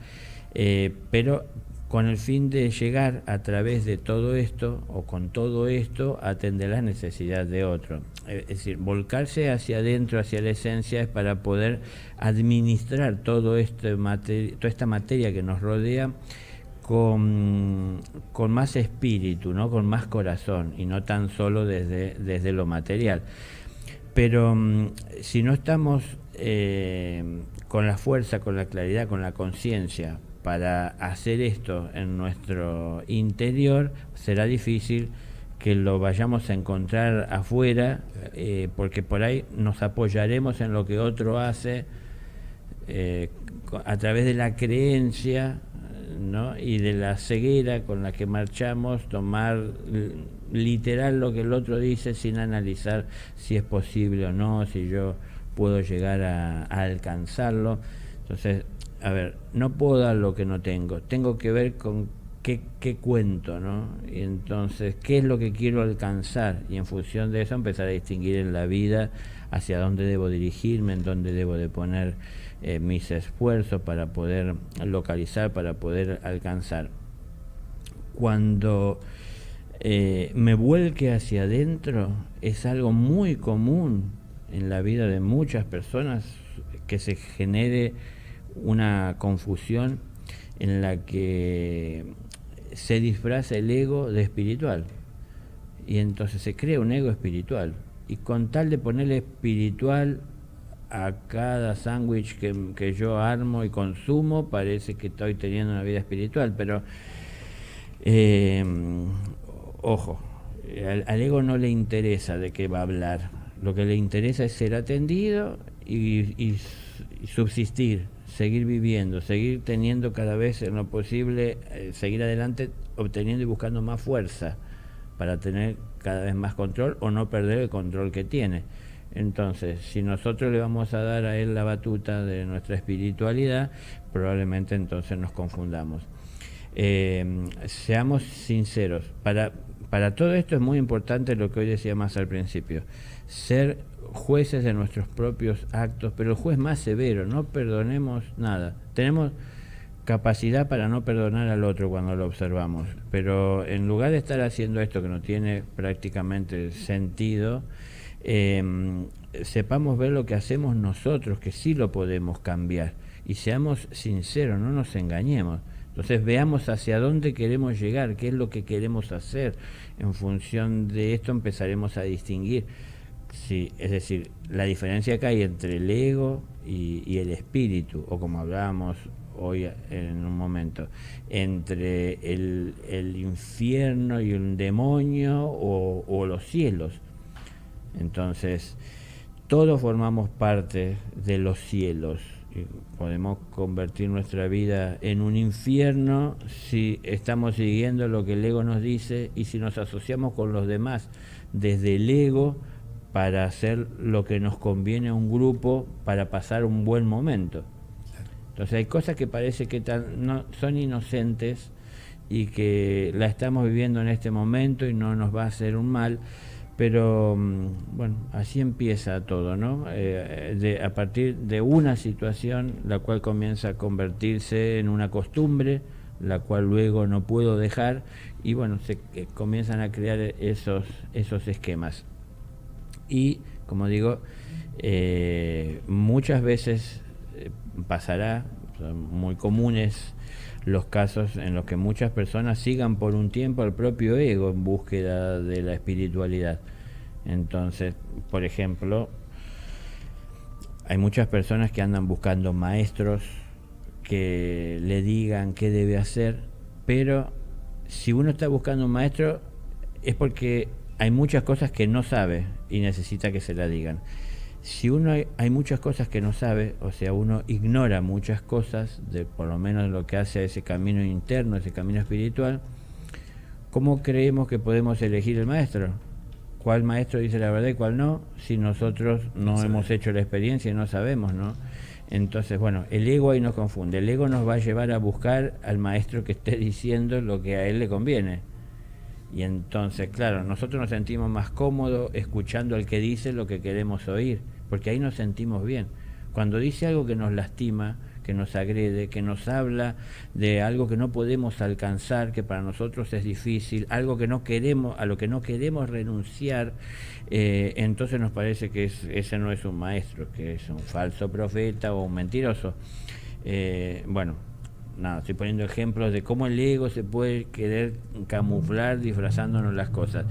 pero con el fin de llegar a través de todo esto o con todo esto a atender las necesidades de otro. Es decir, volcarse hacia adentro, hacia la esencia, es para poder administrar toda esta materia que nos rodea con más espíritu, ¿no? Con más corazón y no tan solo desde lo material. Pero si no estamos con la fuerza, con la claridad, con la conciencia para hacer esto en nuestro interior, será difícil que lo vayamos a encontrar afuera, porque por ahí nos apoyaremos en lo que otro hace a través de la creencia, ¿no? Y de la ceguera con la que marchamos, tomar literal lo que el otro dice sin analizar si es posible o no, si yo puedo llegar a alcanzarlo. Entonces, a ver, no puedo dar lo que no tengo, tengo que ver con qué cuento, ¿no? Y entonces, ¿qué es lo que quiero alcanzar? Y en función de eso empezar a distinguir en la vida hacia dónde debo dirigirme, en dónde debo de poner mis esfuerzos para poder localizar, para poder alcanzar. Cuando me vuelque hacia adentro, es algo muy común en la vida de muchas personas que se genere una confusión en la que se disfraza el ego de espiritual, y entonces se crea un ego espiritual, y con tal de ponerle espiritual a cada sándwich que yo armo y consumo, parece que estoy teniendo una vida espiritual, pero ojo, al ego no le interesa de qué va a hablar, lo que le interesa es ser atendido y subsistir, seguir viviendo, seguir teniendo cada vez en lo posible, seguir adelante, obteniendo y buscando más fuerza para tener cada vez más control o no perder el control que tiene. Entonces, si nosotros le vamos a dar a él la batuta de nuestra espiritualidad, probablemente entonces nos confundamos. Seamos sinceros, para todo esto es muy importante lo que hoy decía más al principio, ser jueces de nuestros propios actos, pero el juez más severo, no perdonemos nada. Tenemos capacidad para no perdonar al otro cuando lo observamos, pero en lugar de estar haciendo esto que no tiene prácticamente sentido, sepamos ver lo que hacemos nosotros, que sí lo podemos cambiar, y seamos sinceros, no nos engañemos. Entonces veamos hacia dónde queremos llegar, qué es lo que queremos hacer. En función de esto empezaremos a distinguir. Sí, es decir, la diferencia que hay entre el ego y el espíritu, o como hablábamos hoy en un momento, entre el infierno y el demonio o los cielos. Entonces, todos formamos parte de los cielos. Podemos convertir nuestra vida en un infierno si estamos siguiendo lo que el ego nos dice y si nos asociamos con los demás desde el ego para hacer lo que nos conviene a un grupo para pasar un buen momento. Entonces hay cosas que parece que son inocentes y que la estamos viviendo en este momento y no nos va a hacer un mal, pero bueno, así empieza todo, ¿no? A partir de una situación, la cual comienza a convertirse en una costumbre, la cual luego no puedo dejar, y bueno, se comienzan a crear esos esquemas. Y, como digo, muchas veces pasará, son muy comunes los casos en los que muchas personas sigan por un tiempo al propio ego en búsqueda de la espiritualidad. Entonces, por ejemplo, hay muchas personas que andan buscando maestros que le digan qué debe hacer, pero si uno está buscando un maestro es porque hay muchas cosas que no sabe y necesita que se la digan. Si uno hay muchas cosas que no sabe, o sea, uno ignora muchas cosas, de por lo menos lo que hace a ese camino interno, ese camino espiritual, ¿cómo creemos que podemos elegir el maestro? ¿Cuál maestro dice la verdad y cuál no? Si nosotros no hemos hecho la experiencia y no sabemos, ¿no? Entonces, bueno, el ego ahí nos confunde. El ego nos va a llevar a buscar al maestro que esté diciendo lo que a él le conviene. Y entonces, claro, nosotros nos sentimos más cómodos escuchando al que dice lo que queremos oír, porque ahí nos sentimos bien. Cuando dice algo que nos lastima, que nos agrede, que nos habla de algo que no podemos alcanzar, que para nosotros es difícil, algo que no queremos, a lo que no queremos renunciar, entonces nos parece que ese no es un maestro, que es un falso profeta o un mentiroso. Bueno, nada, estoy poniendo ejemplos de cómo el ego se puede querer camuflar disfrazándonos las cosas.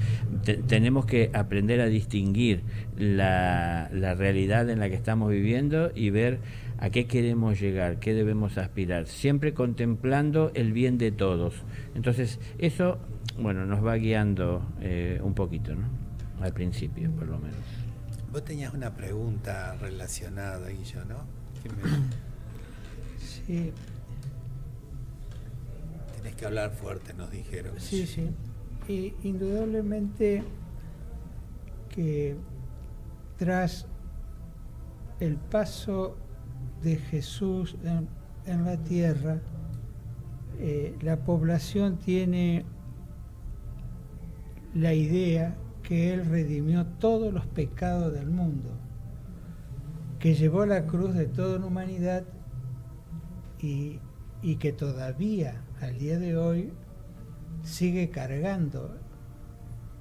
Tenemos que aprender a distinguir la realidad en la que estamos viviendo y ver a qué queremos llegar, qué debemos aspirar, siempre contemplando el bien de todos. Entonces, eso, bueno, nos va guiando un poquito, ¿no? Al principio, por lo menos. Vos tenías una pregunta relacionada, Guillo, ¿no? Sí. Tenés que hablar fuerte, nos dijeron. Sí, sí. Y indudablemente que tras el paso de Jesús en la tierra, la población tiene la idea que Él redimió todos los pecados del mundo, que llevó la cruz de toda la humanidad y que todavía al día de hoy sigue cargando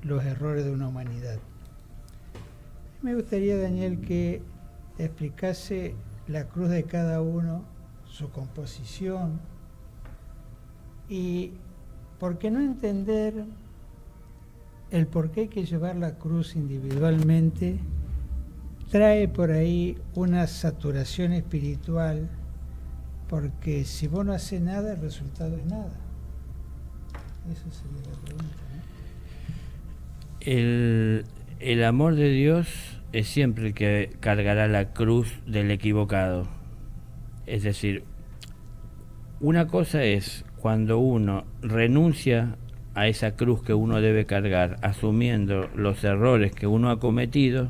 los errores de una humanidad. Me gustaría, Daniel, que explicase la cruz de cada uno, su composición, y por qué no entender el por qué hay que llevar la cruz individualmente trae por ahí una saturación espiritual, porque si vos no haces nada, el resultado es nada. Esa sería la pregunta, ¿no? El amor de Dios es siempre el que cargará la cruz del equivocado. Es decir, una cosa es cuando uno renuncia a esa cruz que uno debe cargar, asumiendo los errores que uno ha cometido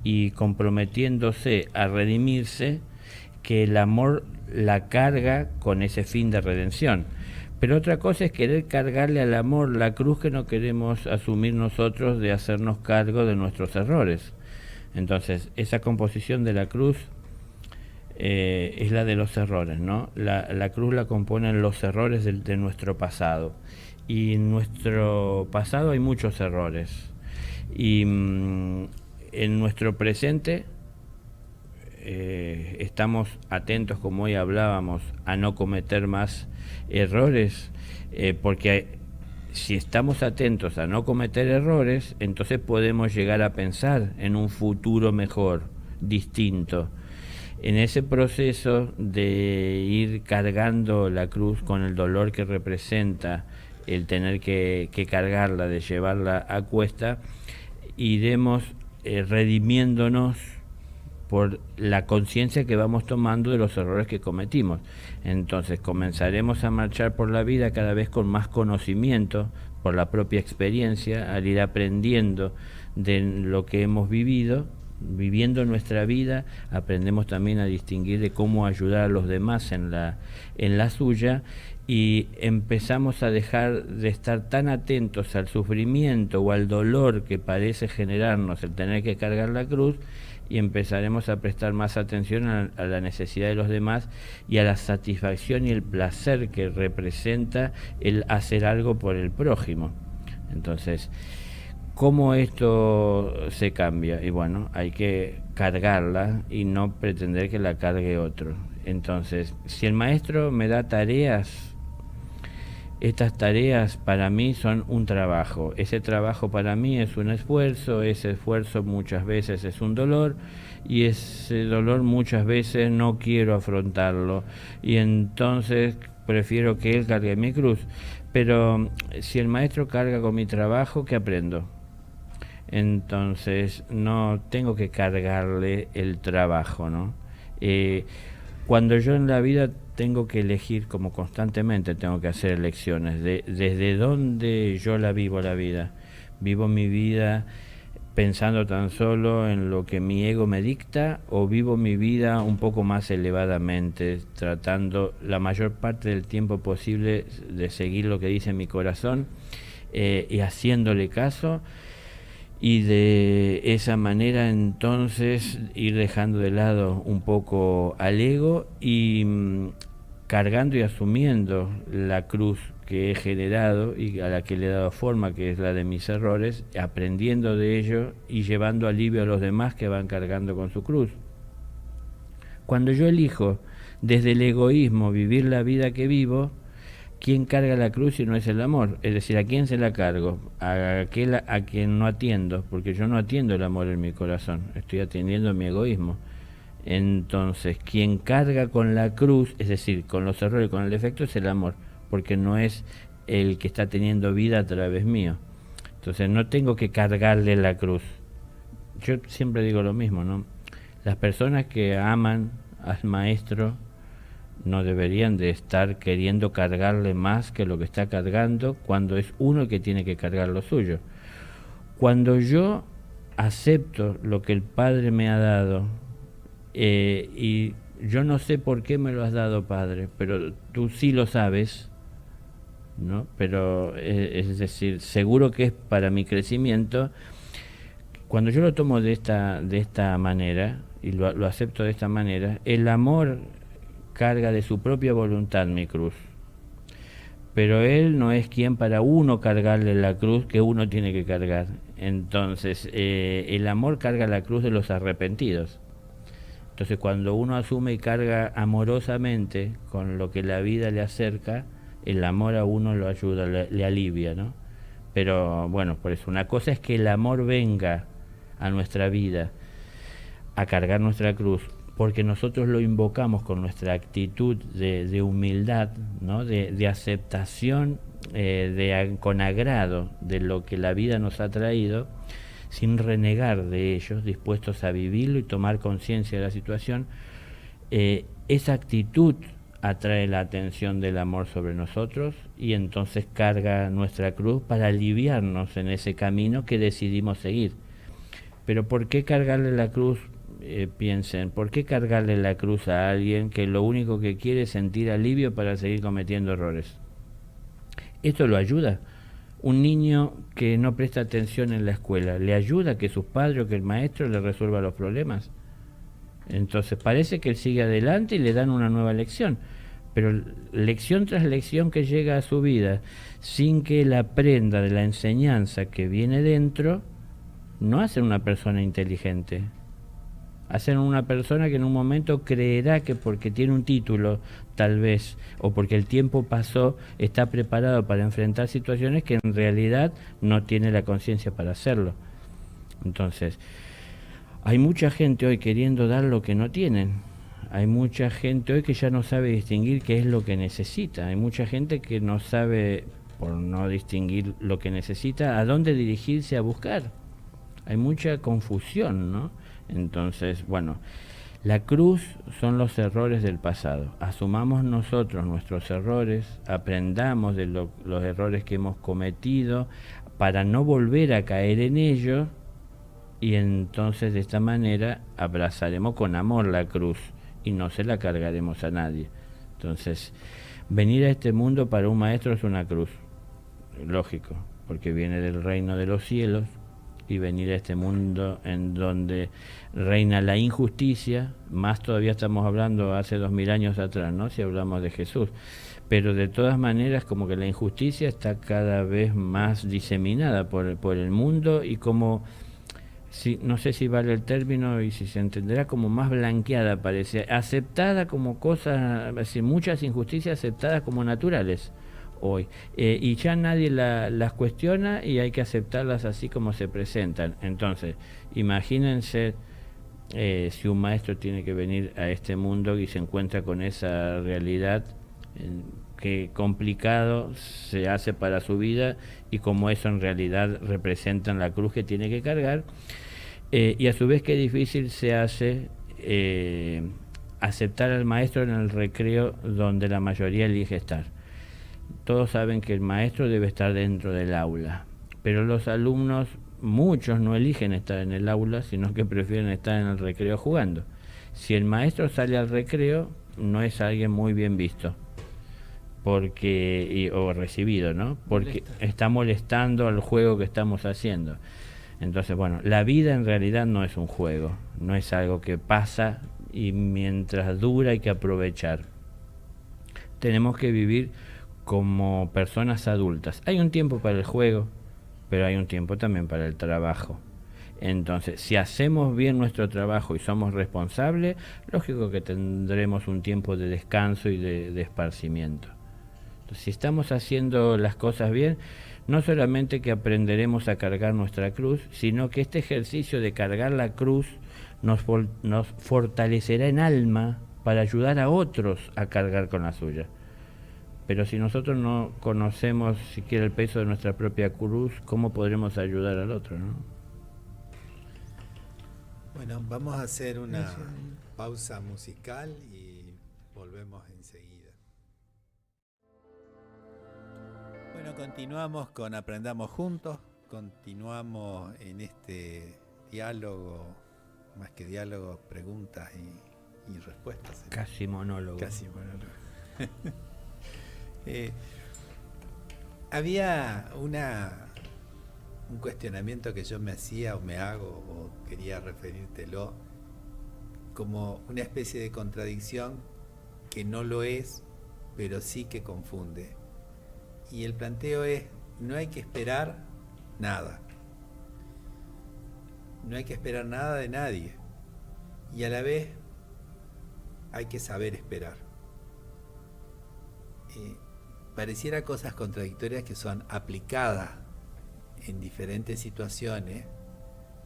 y comprometiéndose a redimirse, que el amor la carga con ese fin de redención. Pero otra cosa es querer cargarle al amor la cruz que no queremos asumir nosotros de hacernos cargo de nuestros errores. Entonces, esa composición de la cruz es la de los errores, ¿no? La cruz la componen los errores de nuestro pasado. Y en nuestro pasado hay muchos errores. Y en nuestro presente estamos atentos, como hoy hablábamos, a no cometer más errores, porque si estamos atentos a no cometer errores, entonces podemos llegar a pensar en un futuro mejor, distinto. En ese proceso de ir cargando la cruz con el dolor que representa el tener que cargarla, de llevarla a cuesta, iremos redimiéndonos por la conciencia que vamos tomando de los errores que cometimos. Entonces comenzaremos a marchar por la vida cada vez con más conocimiento, por la propia experiencia, al ir aprendiendo de lo que hemos vivido. Viviendo nuestra vida, aprendemos también a distinguir de cómo ayudar a los demás en la suya, y empezamos a dejar de estar tan atentos al sufrimiento o al dolor que parece generarnos el tener que cargar la cruz, y empezaremos a prestar más atención a la necesidad de los demás y a la satisfacción y el placer que representa el hacer algo por el prójimo. Entonces, ¿cómo esto se cambia? Y bueno, hay que cargarla y no pretender que la cargue otro. Entonces, si el maestro me da tareas, estas tareas para mí son un trabajo. Ese trabajo para mí es un esfuerzo, ese esfuerzo muchas veces es un dolor, y ese dolor muchas veces no quiero afrontarlo, y entonces prefiero que él cargue mi cruz. Pero si el maestro carga con mi trabajo, ¿qué aprendo? Entonces no tengo que cargarle el trabajo, ¿no? Cuando yo en la vida tengo que elegir, como constantemente tengo que hacer elecciones, desde dónde yo la vivo la vida. ¿Vivo mi vida pensando tan solo en lo que mi ego me dicta, o vivo mi vida un poco más elevadamente, tratando la mayor parte del tiempo posible de seguir lo que dice mi corazón y haciéndole caso? Y de esa manera entonces ir dejando de lado un poco al ego y cargando y asumiendo la cruz que he generado y a la que le he dado forma, que es la de mis errores, aprendiendo de ello y llevando alivio a los demás que van cargando con su cruz. Cuando yo elijo desde el egoísmo vivir la vida que vivo, ¿quién carga la cruz si no es el amor? Es decir, ¿a quién se la cargo? A quien no atiendo, porque yo no atiendo el amor en mi corazón, estoy atendiendo mi egoísmo. Entonces, quien carga con la cruz, es decir, con los errores, con el defecto, es el amor, porque no es el que está teniendo vida a través mío. Entonces, no tengo que cargarle la cruz. Yo siempre digo lo mismo, ¿no? Las personas que aman al maestro no deberían de estar queriendo cargarle más que lo que está cargando, cuando es uno el que tiene que cargar lo suyo. Cuando yo acepto lo que el Padre me ha dado, y yo no sé por qué me lo has dado, Padre, pero tú sí lo sabes, ¿no? Pero es decir, seguro que es para mi crecimiento. Cuando yo lo tomo de esta manera, y lo acepto de esta manera, el amor carga de su propia voluntad mi cruz. Pero él no es quien para uno cargarle la cruz que uno tiene que cargar. Entonces, el amor carga la cruz de los arrepentidos. Entonces, cuando uno asume y carga amorosamente con lo que la vida le acerca, el amor a uno lo ayuda, le alivia, ¿no? Pero bueno, por eso, una cosa es que el amor venga a nuestra vida a cargar nuestra cruz, porque nosotros lo invocamos con nuestra actitud de humildad, ¿no? de aceptación, con agrado de lo que la vida nos ha traído, sin renegar de ellos, dispuestos a vivirlo y tomar conciencia de la situación. Esa actitud atrae la atención del amor sobre nosotros y entonces carga nuestra cruz para aliviarnos en ese camino que decidimos seguir. Pero ¿por qué cargarle la cruz? Piensen, ¿por qué cargarle la cruz a alguien que lo único que quiere es sentir alivio para seguir cometiendo errores? ¿Esto lo ayuda? Un niño que no presta atención en la escuela, ¿le ayuda que sus padres o que el maestro le resuelva los problemas? Entonces parece que él sigue adelante y le dan una nueva lección, pero lección tras lección que llega a su vida sin que él aprenda de la enseñanza que viene dentro, no hacen una persona inteligente. Hacen una persona que en un momento creerá que porque tiene un título, tal vez, o porque el tiempo pasó, está preparado para enfrentar situaciones que en realidad no tiene la conciencia para hacerlo. Entonces, hay mucha gente hoy queriendo dar lo que no tienen. Hay mucha gente hoy que ya no sabe distinguir qué es lo que necesita. Hay mucha gente que no sabe, por no distinguir lo que necesita, a dónde dirigirse a buscar. Hay mucha confusión, ¿no? Entonces, bueno, la cruz son los errores del pasado. Asumamos nosotros nuestros errores, aprendamos de los errores que hemos cometido para no volver a caer en ellos, y entonces de esta manera abrazaremos con amor la cruz y no se la cargaremos a nadie. Entonces, venir a este mundo para un maestro es una cruz, lógico, porque viene del reino de los cielos, y venir a este mundo en donde reina la injusticia, más todavía estamos hablando hace 2000 años atrás, ¿no? Si hablamos de Jesús, pero de todas maneras como que la injusticia está cada vez más diseminada por el mundo, y como, no sé si vale el término y si se entenderá, como más blanqueada parece, aceptada como cosas, es decir, muchas injusticias aceptadas como naturales hoy, y ya nadie las cuestiona y hay que aceptarlas así como se presentan. Entonces, imagínense si un maestro tiene que venir a este mundo y se encuentra con esa realidad, qué complicado se hace para su vida, y como eso en realidad representan la cruz que tiene que cargar, y a su vez qué difícil se hace aceptar al maestro en el recreo donde la mayoría elige estar. Todos saben que el maestro debe estar dentro del aula, pero los alumnos, muchos no eligen estar en el aula, sino que prefieren estar en el recreo jugando. Si el maestro sale al recreo, no es alguien muy bien visto, o recibido, ¿no? Porque está molestando al juego que estamos haciendo. Entonces, bueno, la vida en realidad no es un juego, no es algo que pasa y mientras dura hay que aprovechar. Tenemos que vivir como personas adultas. Hay un tiempo para el juego, pero hay un tiempo también para el trabajo. Entonces, si hacemos bien nuestro trabajo y somos responsables, lógico que tendremos un tiempo de descanso y de esparcimiento. Entonces, si estamos haciendo las cosas bien, no solamente que aprenderemos a cargar nuestra cruz, sino que este ejercicio de cargar la cruz nos fortalecerá en alma para ayudar a otros a cargar con la suya. Pero si nosotros no conocemos siquiera el peso de nuestra propia cruz, ¿cómo podremos ayudar al otro, no? Bueno, vamos a hacer una pausa musical y volvemos enseguida. Bueno, continuamos con Aprendamos Juntos, continuamos en este diálogo, más que diálogo, preguntas y respuestas. Casi monólogo. Casi monólogo. Había un cuestionamiento que yo me hacía o me hago o quería referírtelo como una especie de contradicción que no lo es, pero sí que confunde. Y el planteo es, no hay que esperar nada. No hay que esperar nada de nadie. Y a la vez hay que saber esperar. Pareciera cosas contradictorias que son aplicadas en diferentes situaciones,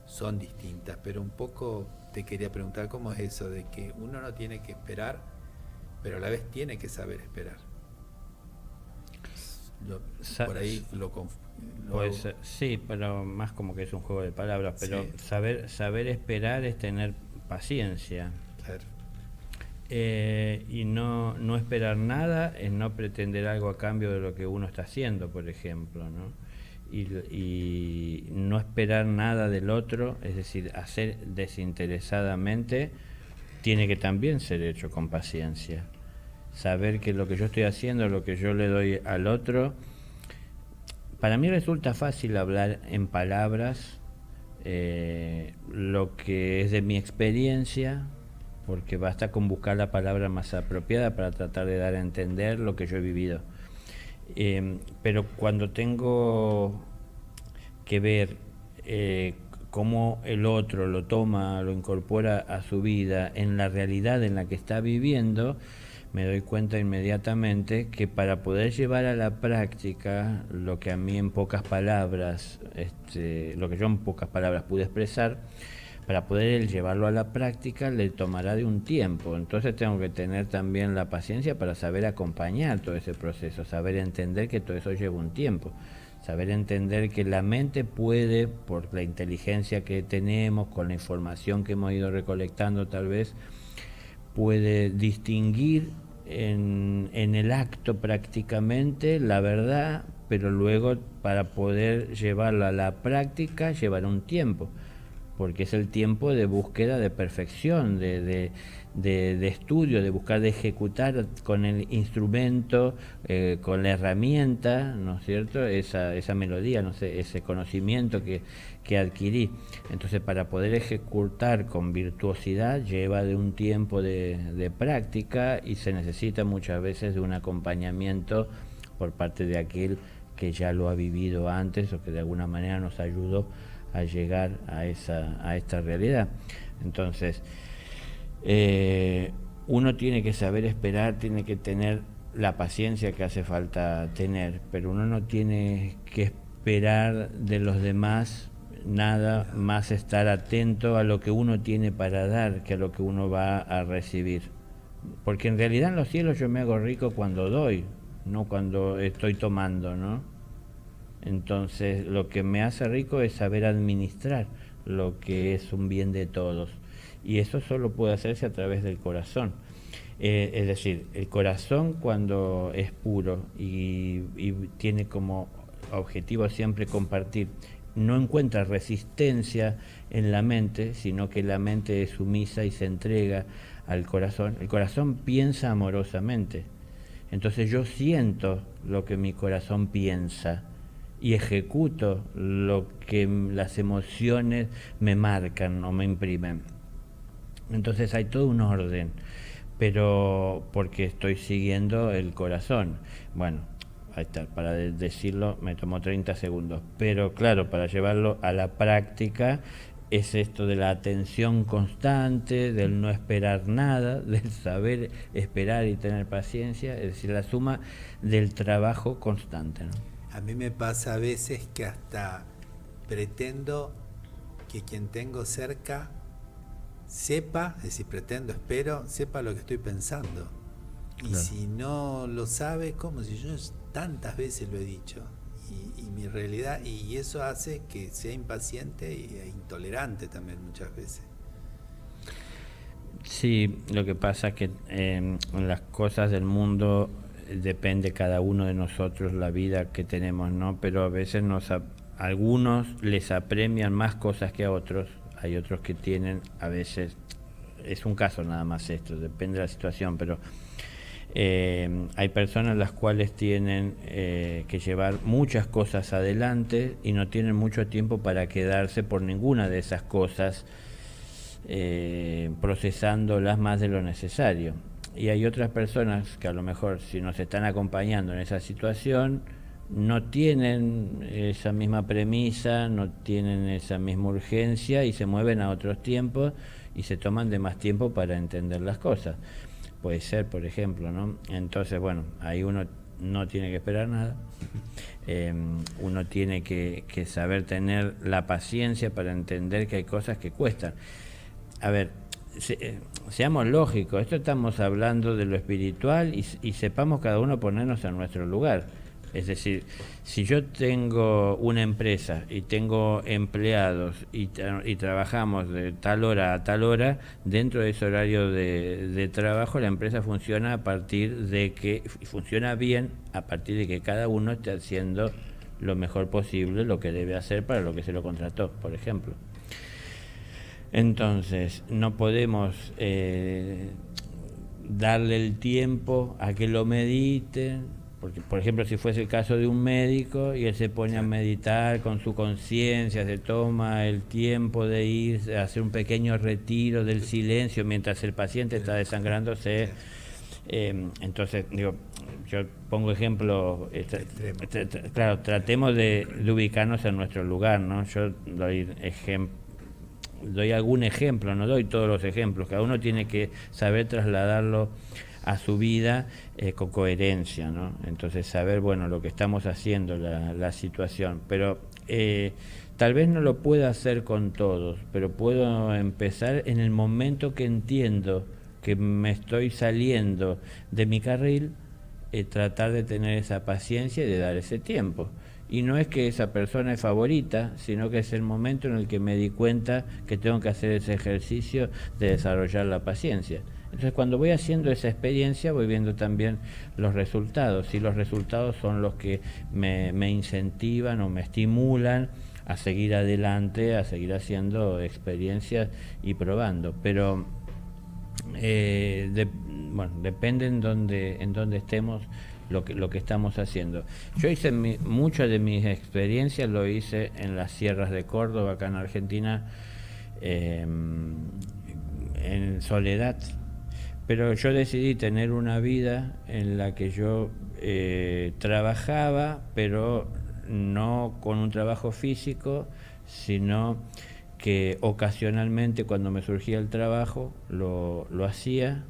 son distintas, pero un poco te quería preguntar cómo es eso de que uno no tiene que esperar, pero a la vez tiene que saber esperar. Por ahí pues sí, pero más como que es un juego de palabras, pero sí. saber esperar es tener paciencia. Claro. Y no esperar nada es no pretender algo a cambio de lo que uno está haciendo, por ejemplo, ¿no? Y no esperar nada del otro, es decir, hacer desinteresadamente, tiene que también ser hecho con paciencia. Saber que lo que yo estoy haciendo, lo que yo le doy al otro, para mí resulta fácil hablar en palabras lo que es de mi experiencia, porque basta con buscar la palabra más apropiada para tratar de dar a entender lo que yo he vivido. Pero cuando tengo que ver cómo el otro lo toma, lo incorpora a su vida en la realidad en la que está viviendo, me doy cuenta inmediatamente que para poder llevar a la práctica lo que a mí en pocas palabras, lo que yo en pocas palabras pude expresar, para poder llevarlo a la práctica le tomará de un tiempo. Entonces tengo que tener también la paciencia para saber acompañar todo ese proceso, saber entender que todo eso lleva un tiempo, saber entender que la mente puede, por la inteligencia que tenemos, con la información que hemos ido recolectando tal vez, puede distinguir en el acto prácticamente la verdad, pero luego para poder llevarla a la práctica llevará un tiempo, porque es el tiempo de búsqueda de perfección, de estudio, de buscar de ejecutar con el instrumento, con la herramienta, ¿no es cierto?, esa melodía, no sé, ese conocimiento que adquirí. Entonces, para poder ejecutar con virtuosidad lleva de un tiempo de práctica y se necesita muchas veces de un acompañamiento por parte de aquel que ya lo ha vivido antes o que de alguna manera nos ayudó a llegar a esta realidad. Entonces, uno tiene que saber esperar, tiene que tener la paciencia que hace falta tener, pero uno no tiene que esperar de los demás nada más, estar atento a lo que uno tiene para dar que a lo que uno va a recibir, porque en realidad en los cielos yo me hago rico cuando doy, no cuando estoy tomando, ¿no? Entonces lo que me hace rico es saber administrar lo que es un bien de todos, y eso solo puede hacerse a través del corazón. Es decir, el corazón, cuando es puro y tiene como objetivo siempre compartir, no encuentra resistencia en la mente, sino que la mente es sumisa y se entrega al corazón. El corazón piensa amorosamente, entonces yo siento lo que mi corazón piensa y ejecuto lo que las emociones me marcan o me imprimen. Entonces hay todo un orden, pero porque estoy siguiendo el corazón. Bueno, ahí está, para decirlo me tomó 30 segundos, pero claro, para llevarlo a la práctica es esto de la atención constante, del no esperar nada, del saber esperar y tener paciencia, es decir, la suma del trabajo constante, ¿no? A mí me pasa a veces que hasta pretendo que quien tengo cerca sepa, es decir, espero, sepa lo que estoy pensando. Y claro, si no lo sabe, como si yo tantas veces lo he dicho. Y mi realidad, y eso hace que sea impaciente e intolerante también muchas veces. Sí, lo que pasa es que en las cosas del mundo depende cada uno de nosotros la vida que tenemos, ¿no? Pero a veces algunos les apremian más cosas que a otros. Hay otros que tienen, a veces, es un caso nada más esto, depende de la situación, pero Hay personas las cuales tienen que llevar muchas cosas adelante y no tienen mucho tiempo para quedarse por ninguna de esas cosas, procesándolas más de lo necesario. Y hay otras personas que a lo mejor, si nos están acompañando en esa situación, no tienen esa misma premisa, no tienen esa misma urgencia y se mueven a otros tiempos y se toman de más tiempo para entender las cosas. Puede ser, por ejemplo, ¿no? Entonces, bueno, ahí uno no tiene que esperar nada. Uno tiene que saber tener la paciencia para entender que hay cosas que cuestan. A ver, seamos lógicos, esto estamos hablando de lo espiritual y sepamos cada uno ponernos en nuestro lugar. Es decir, si yo tengo una empresa y tengo empleados y trabajamos de tal hora a tal hora, dentro de ese horario de trabajo la empresa funciona a partir de que, funciona bien a partir de que cada uno esté haciendo lo mejor posible lo que debe hacer para lo que se lo contrató, por ejemplo. Entonces, no podemos darle el tiempo a que lo mediten. Porque, por ejemplo, si fuese el caso de un médico y él se pone a meditar con su conciencia, se toma el tiempo de ir a hacer un pequeño retiro del silencio mientras el paciente está desangrándose, entonces, digo, yo pongo ejemplo, claro, tratemos de ubicarnos en nuestro lugar, ¿no? Yo doy algún ejemplo, no doy todos los ejemplos, cada uno tiene que saber trasladarlo a su vida con coherencia, ¿no? Entonces saber, bueno, lo que estamos haciendo, la situación, pero tal vez no lo pueda hacer con todos, pero puedo empezar en el momento que entiendo que me estoy saliendo de mi carril, tratar de tener esa paciencia y de dar ese tiempo. Y no es que esa persona es favorita, sino que es el momento en el que me di cuenta que tengo que hacer ese ejercicio de desarrollar la paciencia. Entonces, cuando voy haciendo esa experiencia, voy viendo también los resultados, y los resultados son los que me incentivan o me estimulan a seguir adelante, a seguir haciendo experiencias y probando. Pero, depende en dónde estemos, lo que estamos haciendo. Yo hice muchas de mis experiencias, lo hice en las sierras de Córdoba, acá en Argentina, en soledad. Pero yo decidí tener una vida en la que yo trabajaba, pero no con un trabajo físico, sino que ocasionalmente cuando me surgía el trabajo lo hacía.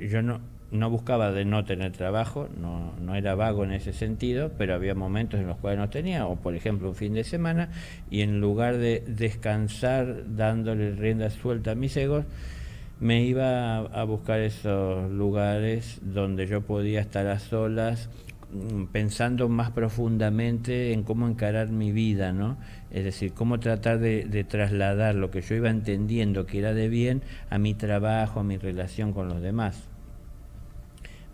Yo no buscaba de no tener trabajo, no era vago en ese sentido, pero había momentos en los cuales no tenía, o por ejemplo un fin de semana, y en lugar de descansar dándole rienda suelta a mis egos, me iba a buscar esos lugares donde yo podía estar a solas, pensando más profundamente en cómo encarar mi vida, ¿no? Es decir, cómo tratar de trasladar lo que yo iba entendiendo que era de bien a mi trabajo, a mi relación con los demás.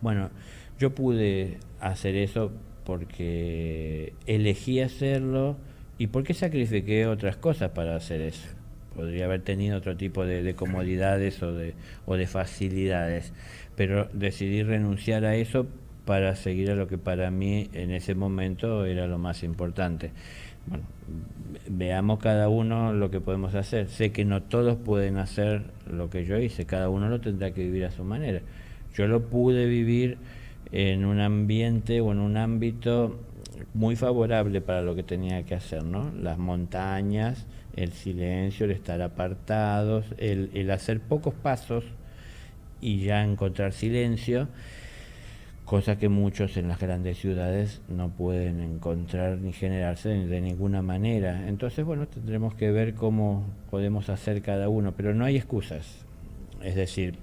Bueno, yo pude hacer eso porque elegí hacerlo y porque sacrifiqué otras cosas para hacer eso. Podría haber tenido otro tipo de comodidades o de facilidades, pero decidí renunciar a eso para seguir a lo que para mí en ese momento era lo más importante. Bueno, veamos cada uno lo que podemos hacer. Sé que no todos pueden hacer lo que yo hice, cada uno lo tendrá que vivir a su manera. Yo lo pude vivir en un ambiente o en un ámbito muy favorable para lo que tenía que hacer, ¿no? Las montañas, el silencio, el estar apartados, el hacer pocos pasos y ya encontrar silencio, cosa que muchos en las grandes ciudades no pueden encontrar ni generarse de ninguna manera. Entonces, bueno, tendremos que ver cómo podemos hacer cada uno, pero no hay excusas. Es decir,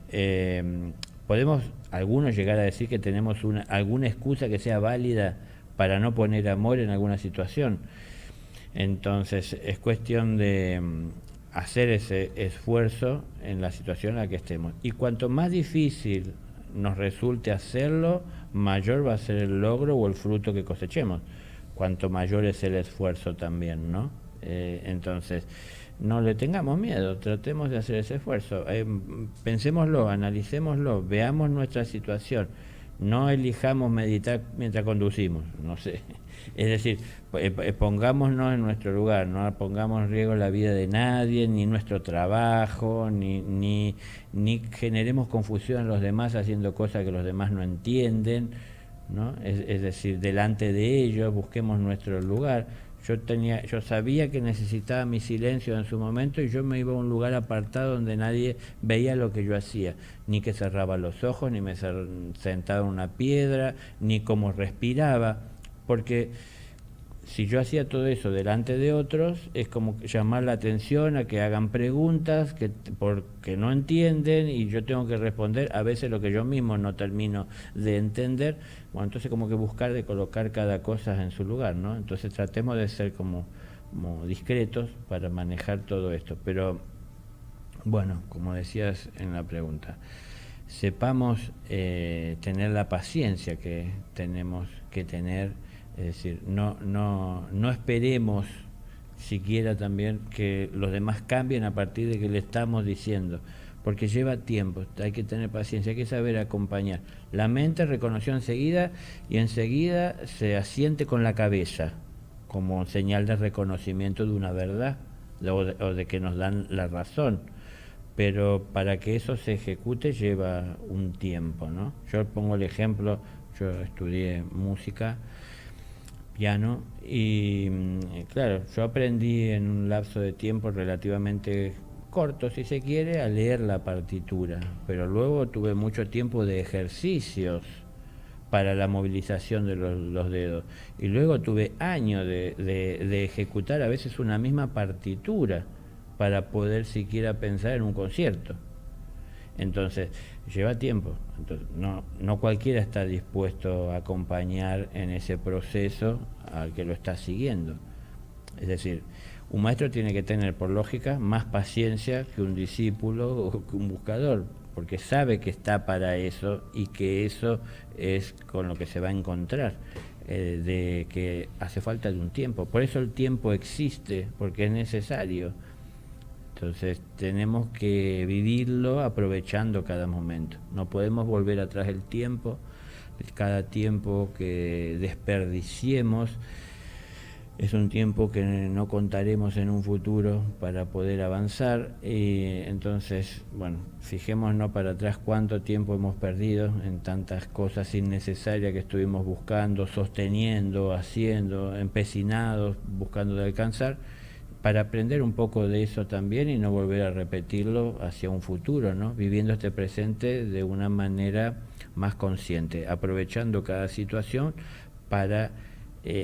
podemos algunos llegar a decir que tenemos alguna excusa que sea válida para no poner amor en alguna situación. Entonces es cuestión de hacer ese esfuerzo en la situación en la que estemos. Y cuanto más difícil nos resulte hacerlo, mayor va a ser el logro o el fruto que cosechemos. Cuanto mayor es el esfuerzo también, ¿no? Entonces, no le tengamos miedo, tratemos de hacer ese esfuerzo. Pensémoslo, analicémoslo, veamos nuestra situación. no elijamos meditar mientras conducimos, no sé. Es decir, pongámonos en nuestro lugar, no pongamos en riesgo la vida de nadie, ni nuestro trabajo, ni generemos confusión en los demás haciendo cosas que los demás no entienden, ¿no? Es decir, delante de ellos busquemos nuestro lugar. Yo sabía que necesitaba mi silencio en su momento y yo me iba a un lugar apartado donde nadie veía lo que yo hacía, ni que cerraba los ojos, ni me sentaba en una piedra, ni cómo respiraba, porque si yo hacía todo eso delante de otros, es como llamar la atención a que hagan preguntas porque no entienden y yo tengo que responder a veces lo que yo mismo no termino de entender. Bueno, entonces como que buscar de colocar cada cosa en su lugar, ¿no? Entonces tratemos de ser como discretos para manejar todo esto. Pero, bueno, como decías en la pregunta, sepamos tener la paciencia que tenemos que tener. Es decir, no esperemos siquiera también que los demás cambien a partir de que le estamos diciendo, porque lleva tiempo, hay que tener paciencia, hay que saber acompañar. La mente reconoció enseguida y enseguida se asiente con la cabeza, como señal de reconocimiento de una verdad o de que nos dan la razón. Pero para que eso se ejecute lleva un tiempo, ¿no? Yo pongo el ejemplo, yo estudié música, piano, y claro, yo aprendí en un lapso de tiempo relativamente corto, si se quiere, a leer la partitura, pero luego tuve mucho tiempo de ejercicios para la movilización de los dedos, y luego tuve años de ejecutar a veces una misma partitura para poder siquiera pensar en un concierto. Entonces, lleva tiempo. Entonces, no cualquiera está dispuesto a acompañar en ese proceso al que lo está siguiendo. Es decir, un maestro tiene que tener, por lógica, más paciencia que un discípulo o que un buscador, porque sabe que está para eso y que eso es con lo que se va a encontrar, de que hace falta de un tiempo. Por eso el tiempo existe, porque es necesario. Entonces tenemos que vivirlo aprovechando cada momento. No podemos volver atrás el tiempo. Cada tiempo que desperdiciemos es un tiempo que no contaremos en un futuro para poder avanzar. Entonces, bueno, fijémonos para atrás cuánto tiempo hemos perdido en tantas cosas innecesarias que estuvimos buscando, sosteniendo, haciendo, empecinados, buscando de alcanzar, para aprender un poco de eso también y no volver a repetirlo hacia un futuro, ¿no? Viviendo este presente de una manera más consciente, aprovechando cada situación para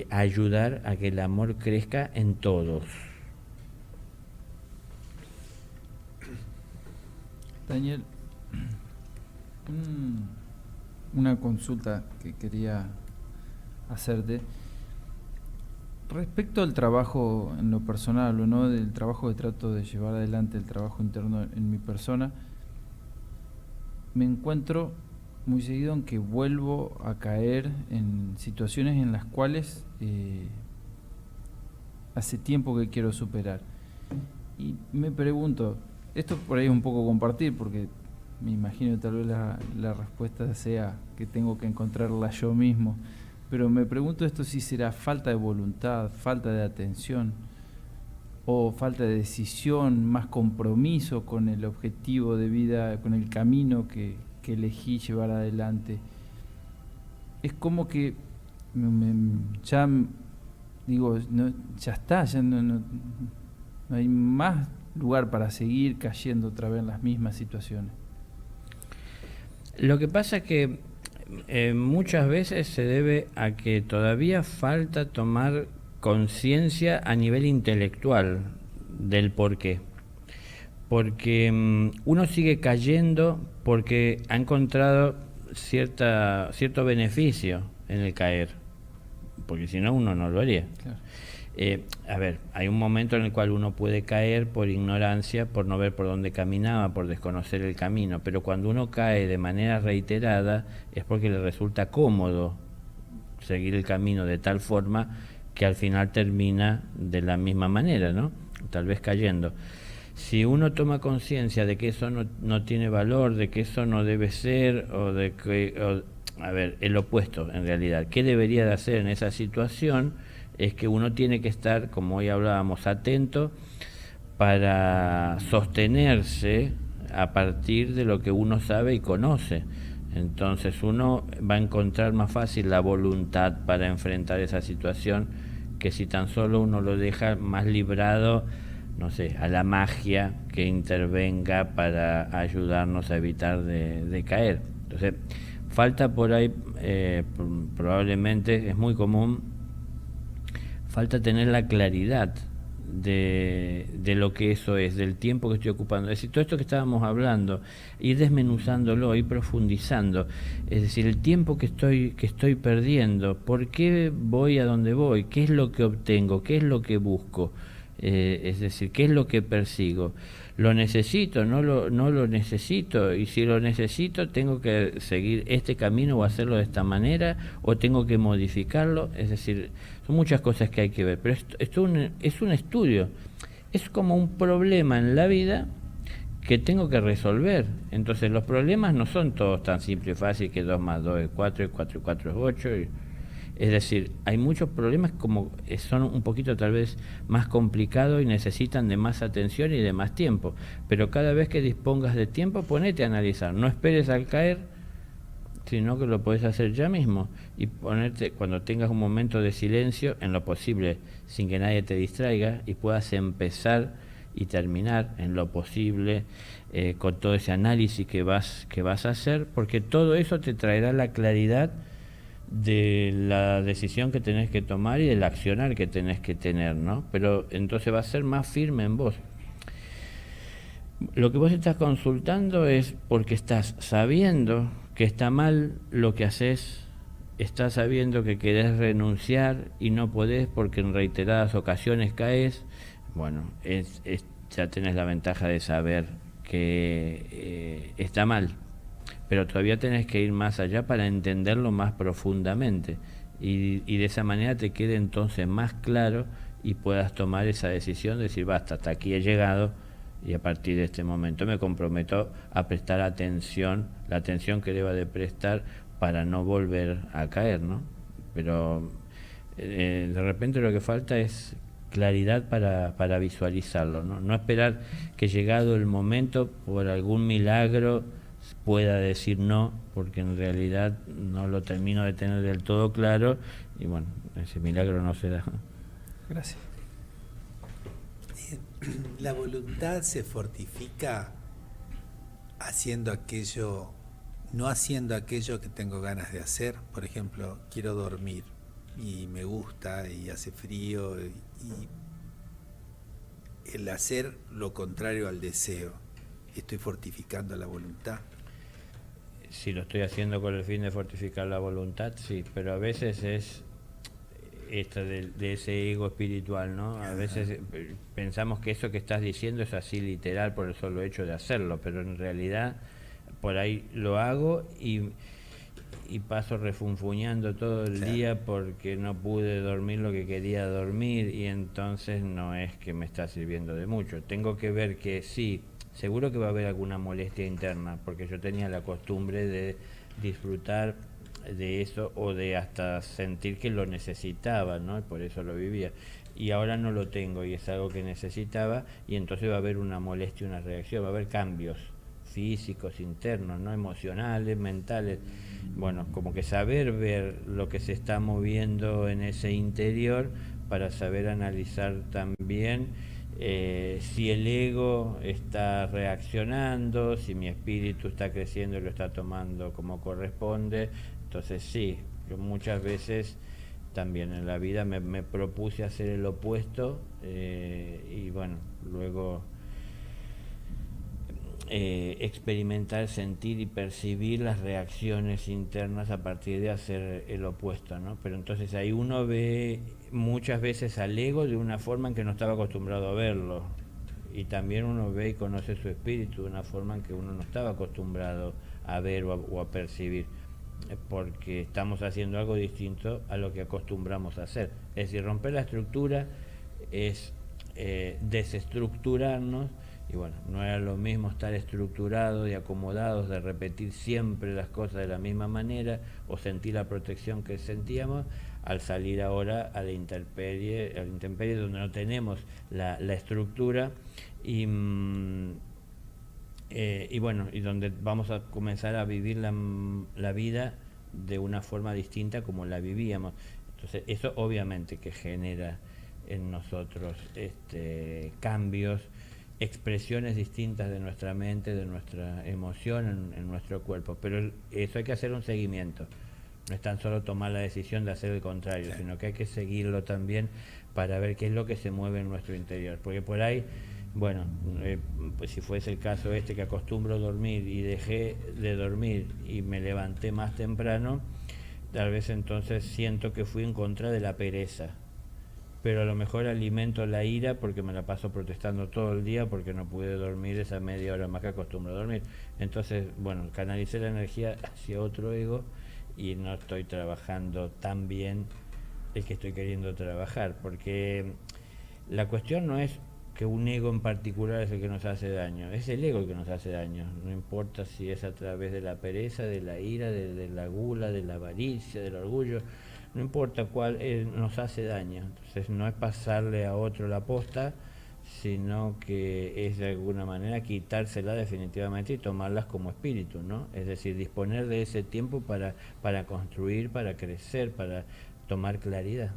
ayudar a que el amor crezca en todos. Daniel, una consulta que quería hacerte. Respecto al trabajo en lo personal, o no, del trabajo que trato de llevar adelante, el trabajo interno en mi persona, me encuentro muy seguido en que vuelvo a caer en situaciones en las cuales hace tiempo que quiero superar. Y me pregunto, esto por ahí es un poco compartir, porque me imagino tal vez la respuesta sea que tengo que encontrarla yo mismo. Pero me pregunto esto si será falta de voluntad, falta de atención o falta de decisión, más compromiso con el objetivo de vida, con el camino que elegí llevar adelante. Es como que ya digo, no, ya está, ya no hay más lugar para seguir cayendo otra vez en las mismas situaciones. Lo que pasa es que muchas veces se debe a que todavía falta tomar conciencia a nivel intelectual del porqué. Porque uno sigue cayendo porque ha encontrado cierto beneficio en el caer, porque si no uno no lo haría. Claro. A ver, hay un momento en el cual uno puede caer por ignorancia, por no ver por dónde caminaba, por desconocer el camino, pero cuando uno cae de manera reiterada es porque le resulta cómodo seguir el camino de tal forma que al final termina de la misma manera, ¿no? Tal vez cayendo. Si uno toma conciencia de que eso no tiene valor, de que eso no debe ser, o de que a ver, el opuesto en realidad. ¿Qué debería de hacer en esa situación? Es que uno tiene que estar, como hoy hablábamos, atento para sostenerse a partir de lo que uno sabe y conoce. Entonces uno va a encontrar más fácil la voluntad para enfrentar esa situación que si tan solo uno lo deja más librado, no sé, a la magia que intervenga para ayudarnos a evitar de caer. Entonces falta por ahí, probablemente es muy común, falta tener la claridad de lo que eso es, del tiempo que estoy ocupando. Es decir, todo esto que estábamos hablando, ir desmenuzándolo, ir profundizando. Es decir, el tiempo que estoy perdiendo, ¿por qué voy a donde voy? ¿Qué es lo que obtengo? ¿Qué es lo que busco? Es decir, ¿qué es lo que persigo? ¿Lo necesito? ¿No lo necesito? Y si lo necesito, ¿tengo que seguir este camino o hacerlo de esta manera? ¿O tengo que modificarlo? Es decir, son muchas cosas que hay que ver. Pero esto es un estudio. Es como un problema en la vida que tengo que resolver. Entonces los problemas no son todos tan simples y fáciles que 2 más 2 es 4, y 4 y 4 es 8. Es decir, hay muchos problemas como son un poquito tal vez más complicados y necesitan de más atención y de más tiempo. Pero cada vez que dispongas de tiempo, ponete a analizar. No esperes al caer, sino que lo podés hacer ya mismo. Y ponerte, cuando tengas un momento de silencio, en lo posible, sin que nadie te distraiga, y puedas empezar y terminar en lo posible con todo ese análisis que vas a hacer, porque todo eso te traerá la claridad de la decisión que tenés que tomar y del accionar que tenés que tener, ¿no? Pero entonces va a ser más firme en vos. Lo que vos estás consultando es porque estás sabiendo que está mal lo que haces, estás sabiendo que querés renunciar y no podés porque en reiteradas ocasiones caes. Bueno, ya tenés la ventaja de saber que está mal, pero todavía tenés que ir más allá para entenderlo más profundamente y de esa manera te quede entonces más claro y puedas tomar esa decisión de decir basta, hasta aquí he llegado y a partir de este momento me comprometo a prestar atención, la atención que deba de prestar para no volver a caer, ¿no? Pero de repente lo que falta es claridad para visualizarlo, ¿no? No esperar que llegado el momento por algún milagro pueda decir no, porque en realidad no lo termino de tener del todo claro y bueno, ese milagro no se da. Gracias. La voluntad se fortifica haciendo aquello, no haciendo aquello que tengo ganas de hacer. Por ejemplo, quiero dormir y me gusta y hace frío y el hacer lo contrario al deseo, estoy fortificando la voluntad. Si lo estoy haciendo con el fin de fortificar la voluntad, sí, pero a veces es esto de ese ego espiritual, ¿no? A veces pensamos que eso que estás diciendo es así literal por el solo hecho de hacerlo, pero en realidad por ahí lo hago y paso refunfuñando todo el día porque no pude dormir lo que quería dormir y entonces no es que me está sirviendo de mucho. Tengo que ver que sí, seguro que va a haber alguna molestia interna, porque yo tenía la costumbre de disfrutar de eso o de hasta sentir que lo necesitaba, ¿no? Y por eso lo vivía. Y ahora no lo tengo y es algo que necesitaba y entonces va a haber una molestia, una reacción, va a haber cambios físicos, internos, ¿no? Emocionales, mentales. Bueno, como que saber ver lo que se está moviendo en ese interior para saber analizar también si el ego está reaccionando, si mi espíritu está creciendo y lo está tomando como corresponde. Entonces sí, yo muchas veces también en la vida me propuse hacer el opuesto y bueno, luego experimentar, sentir y percibir las reacciones internas a partir de hacer el opuesto, ¿no? Pero entonces ahí uno ve muchas veces al ego de una forma en que no estaba acostumbrado a verlo y también uno ve y conoce su espíritu de una forma en que uno no estaba acostumbrado a ver o a percibir, porque estamos haciendo algo distinto a lo que acostumbramos a hacer. Es decir, romper la estructura es desestructurarnos Y bueno, no era lo mismo estar estructurados y acomodados, de repetir siempre las cosas de la misma manera o sentir la protección que sentíamos, al salir ahora a la intemperie donde no tenemos la estructura y bueno, y donde vamos a comenzar a vivir la vida de una forma distinta como la vivíamos. Entonces eso obviamente que genera en nosotros cambios, expresiones distintas de nuestra mente, de nuestra emoción en nuestro cuerpo, pero eso hay que hacer un seguimiento. No es tan solo tomar la decisión de hacer el contrario, sí, sino que hay que seguirlo también para ver qué es lo que se mueve en nuestro interior, porque por ahí, bueno, pues si fuese el caso que acostumbro dormir y dejé de dormir y me levanté más temprano, tal vez entonces siento que fui en contra de la pereza, pero a lo mejor alimento la ira porque me la paso protestando todo el día porque no pude dormir esa media hora más que acostumbro a dormir. Entonces, bueno, canalicé la energía hacia otro ego y no estoy trabajando tan bien el que estoy queriendo trabajar, porque la cuestión no es que un ego en particular es el que nos hace daño, es el ego el que nos hace daño, no importa si es a través de la pereza, de la ira, de la gula, de la avaricia, del orgullo, no importa cuál nos hace daño. Entonces no es pasarle a otro la posta, sino que es de alguna manera quitársela definitivamente y tomarlas como espíritu, ¿no? Es decir, disponer de ese tiempo para construir, para crecer, para tomar claridad.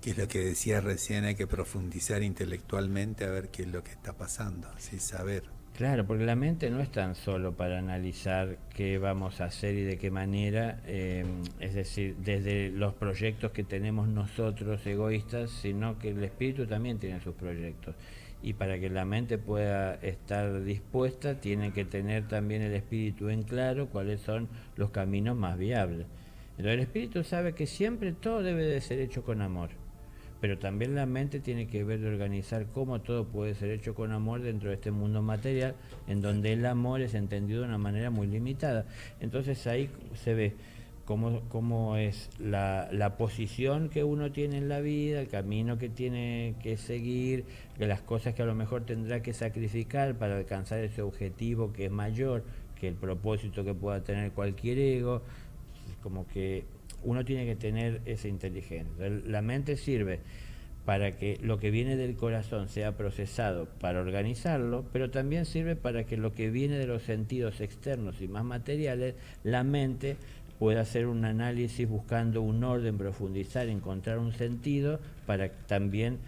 Que es lo que decía recién, hay que profundizar intelectualmente a ver qué es lo que está pasando, así saber. Claro, porque la mente no es tan solo para analizar qué vamos a hacer y de qué manera, es decir, desde los proyectos que tenemos nosotros egoístas, sino que el espíritu también tiene sus proyectos. Y para que la mente pueda estar dispuesta, tiene que tener también el espíritu en claro cuáles son los caminos más viables. Entonces el espíritu sabe que siempre todo debe de ser hecho con amor. Pero también la mente tiene que ver de organizar cómo todo puede ser hecho con amor dentro de este mundo material, en donde el amor es entendido de una manera muy limitada. Entonces ahí se ve cómo es la posición que uno tiene en la vida, el camino que tiene que seguir, que las cosas que a lo mejor tendrá que sacrificar para alcanzar ese objetivo que es mayor que el propósito que pueda tener cualquier ego. Como que uno tiene que tener esa inteligencia. La mente sirve para que lo que viene del corazón sea procesado para organizarlo, pero también sirve para que lo que viene de los sentidos externos y más materiales, la mente pueda hacer un análisis buscando un orden, profundizar, encontrar un sentido para también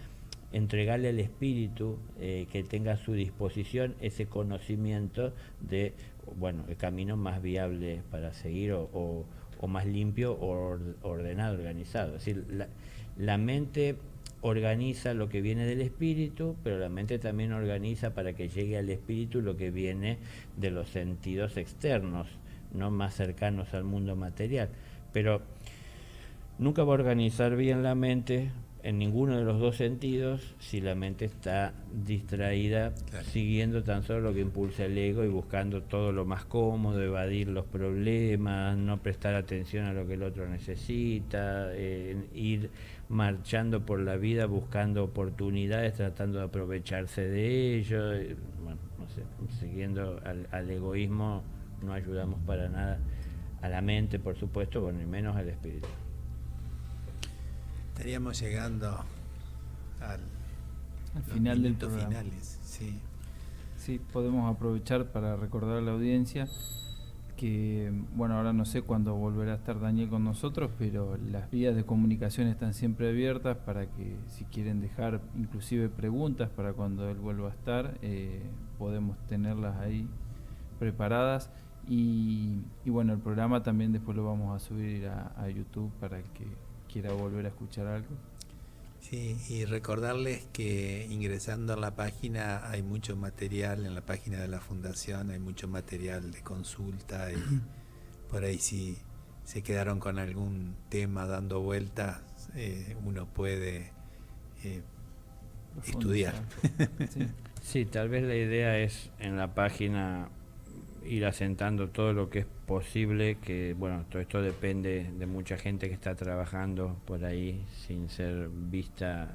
entregarle al espíritu que tenga a su disposición ese conocimiento de, bueno, el camino más viable para seguir o más limpio o ordenado, organizado. Es decir, la mente organiza lo que viene del espíritu, pero la mente también organiza para que llegue al espíritu lo que viene de los sentidos externos, no más cercanos al mundo material. Pero nunca va a organizar bien la mente en ninguno de los dos sentidos si la mente está distraída, claro, siguiendo tan solo lo que impulsa el ego y buscando todo lo más cómodo, evadir los problemas, no prestar atención a lo que el otro necesita, ir marchando por la vida buscando oportunidades, tratando de aprovecharse de ello. Bueno, no sé, siguiendo al egoísmo no ayudamos para nada a la mente, por supuesto, bueno, y menos al espíritu. Estaríamos llegando al final del programa. Finales, sí. Sí, podemos aprovechar para recordar a la audiencia que, bueno, ahora no sé cuándo volverá a estar Daniel con nosotros, pero las vías de comunicación están siempre abiertas para que si quieren dejar inclusive preguntas para cuando él vuelva a estar, podemos tenerlas ahí preparadas. Y bueno, el programa también después lo vamos a subir a YouTube para el que quiera volver a escuchar algo. Sí, y recordarles que ingresando a la página hay mucho material, en la página de la Fundación hay mucho material de consulta y por ahí si se quedaron con algún tema dando vueltas, uno puede estudiar. Sí. Sí, tal vez la idea es en la página ir asentando todo lo que es posible, que bueno, todo esto depende de mucha gente que está trabajando por ahí sin ser vista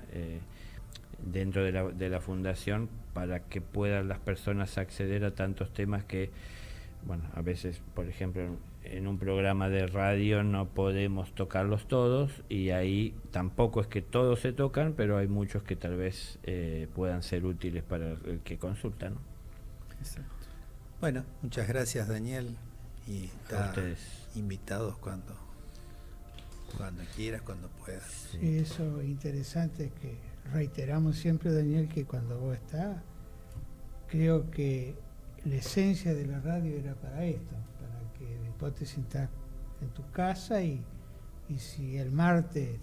dentro de la fundación para que puedan las personas acceder a tantos temas que, bueno, a veces, por ejemplo, en un programa de radio no podemos tocarlos todos, y ahí tampoco es que todos se tocan, pero hay muchos que tal vez puedan ser útiles para el que consulta, ¿no? Exacto. Bueno, muchas gracias, Daniel, y A está ustedes. invitados cuando quieras, cuando puedas. Sí, eso interesante es que reiteramos siempre, Daniel, que cuando vos estás, creo que la esencia de la radio era para esto, para que vos te sientas en tu casa y si el martes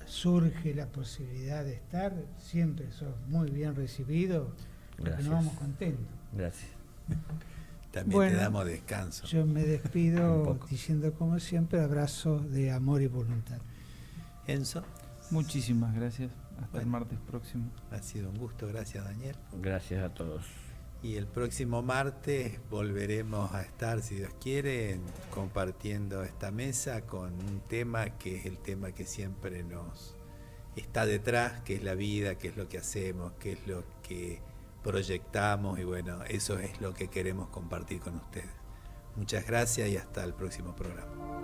surge la posibilidad de estar, siempre sos muy bien recibido, porque Gracias. nos vamos contentos. Gracias. También Bueno, te damos descanso. Yo me Un despido poco. diciendo como siempre, abrazos de amor y voluntad. Enzo, Muchísimas gracias. Hasta el Bueno. martes próximo. ha sido un gusto, gracias, Daniel. Gracias a todos. Y el próximo martes volveremos a estar, si Dios quiere, compartiendo esta mesa con un tema que es el tema que siempre nos está detrás, que es la vida, que es lo que hacemos, que es lo que proyectamos, y bueno, eso es lo que queremos compartir con ustedes. Muchas gracias y hasta el próximo programa.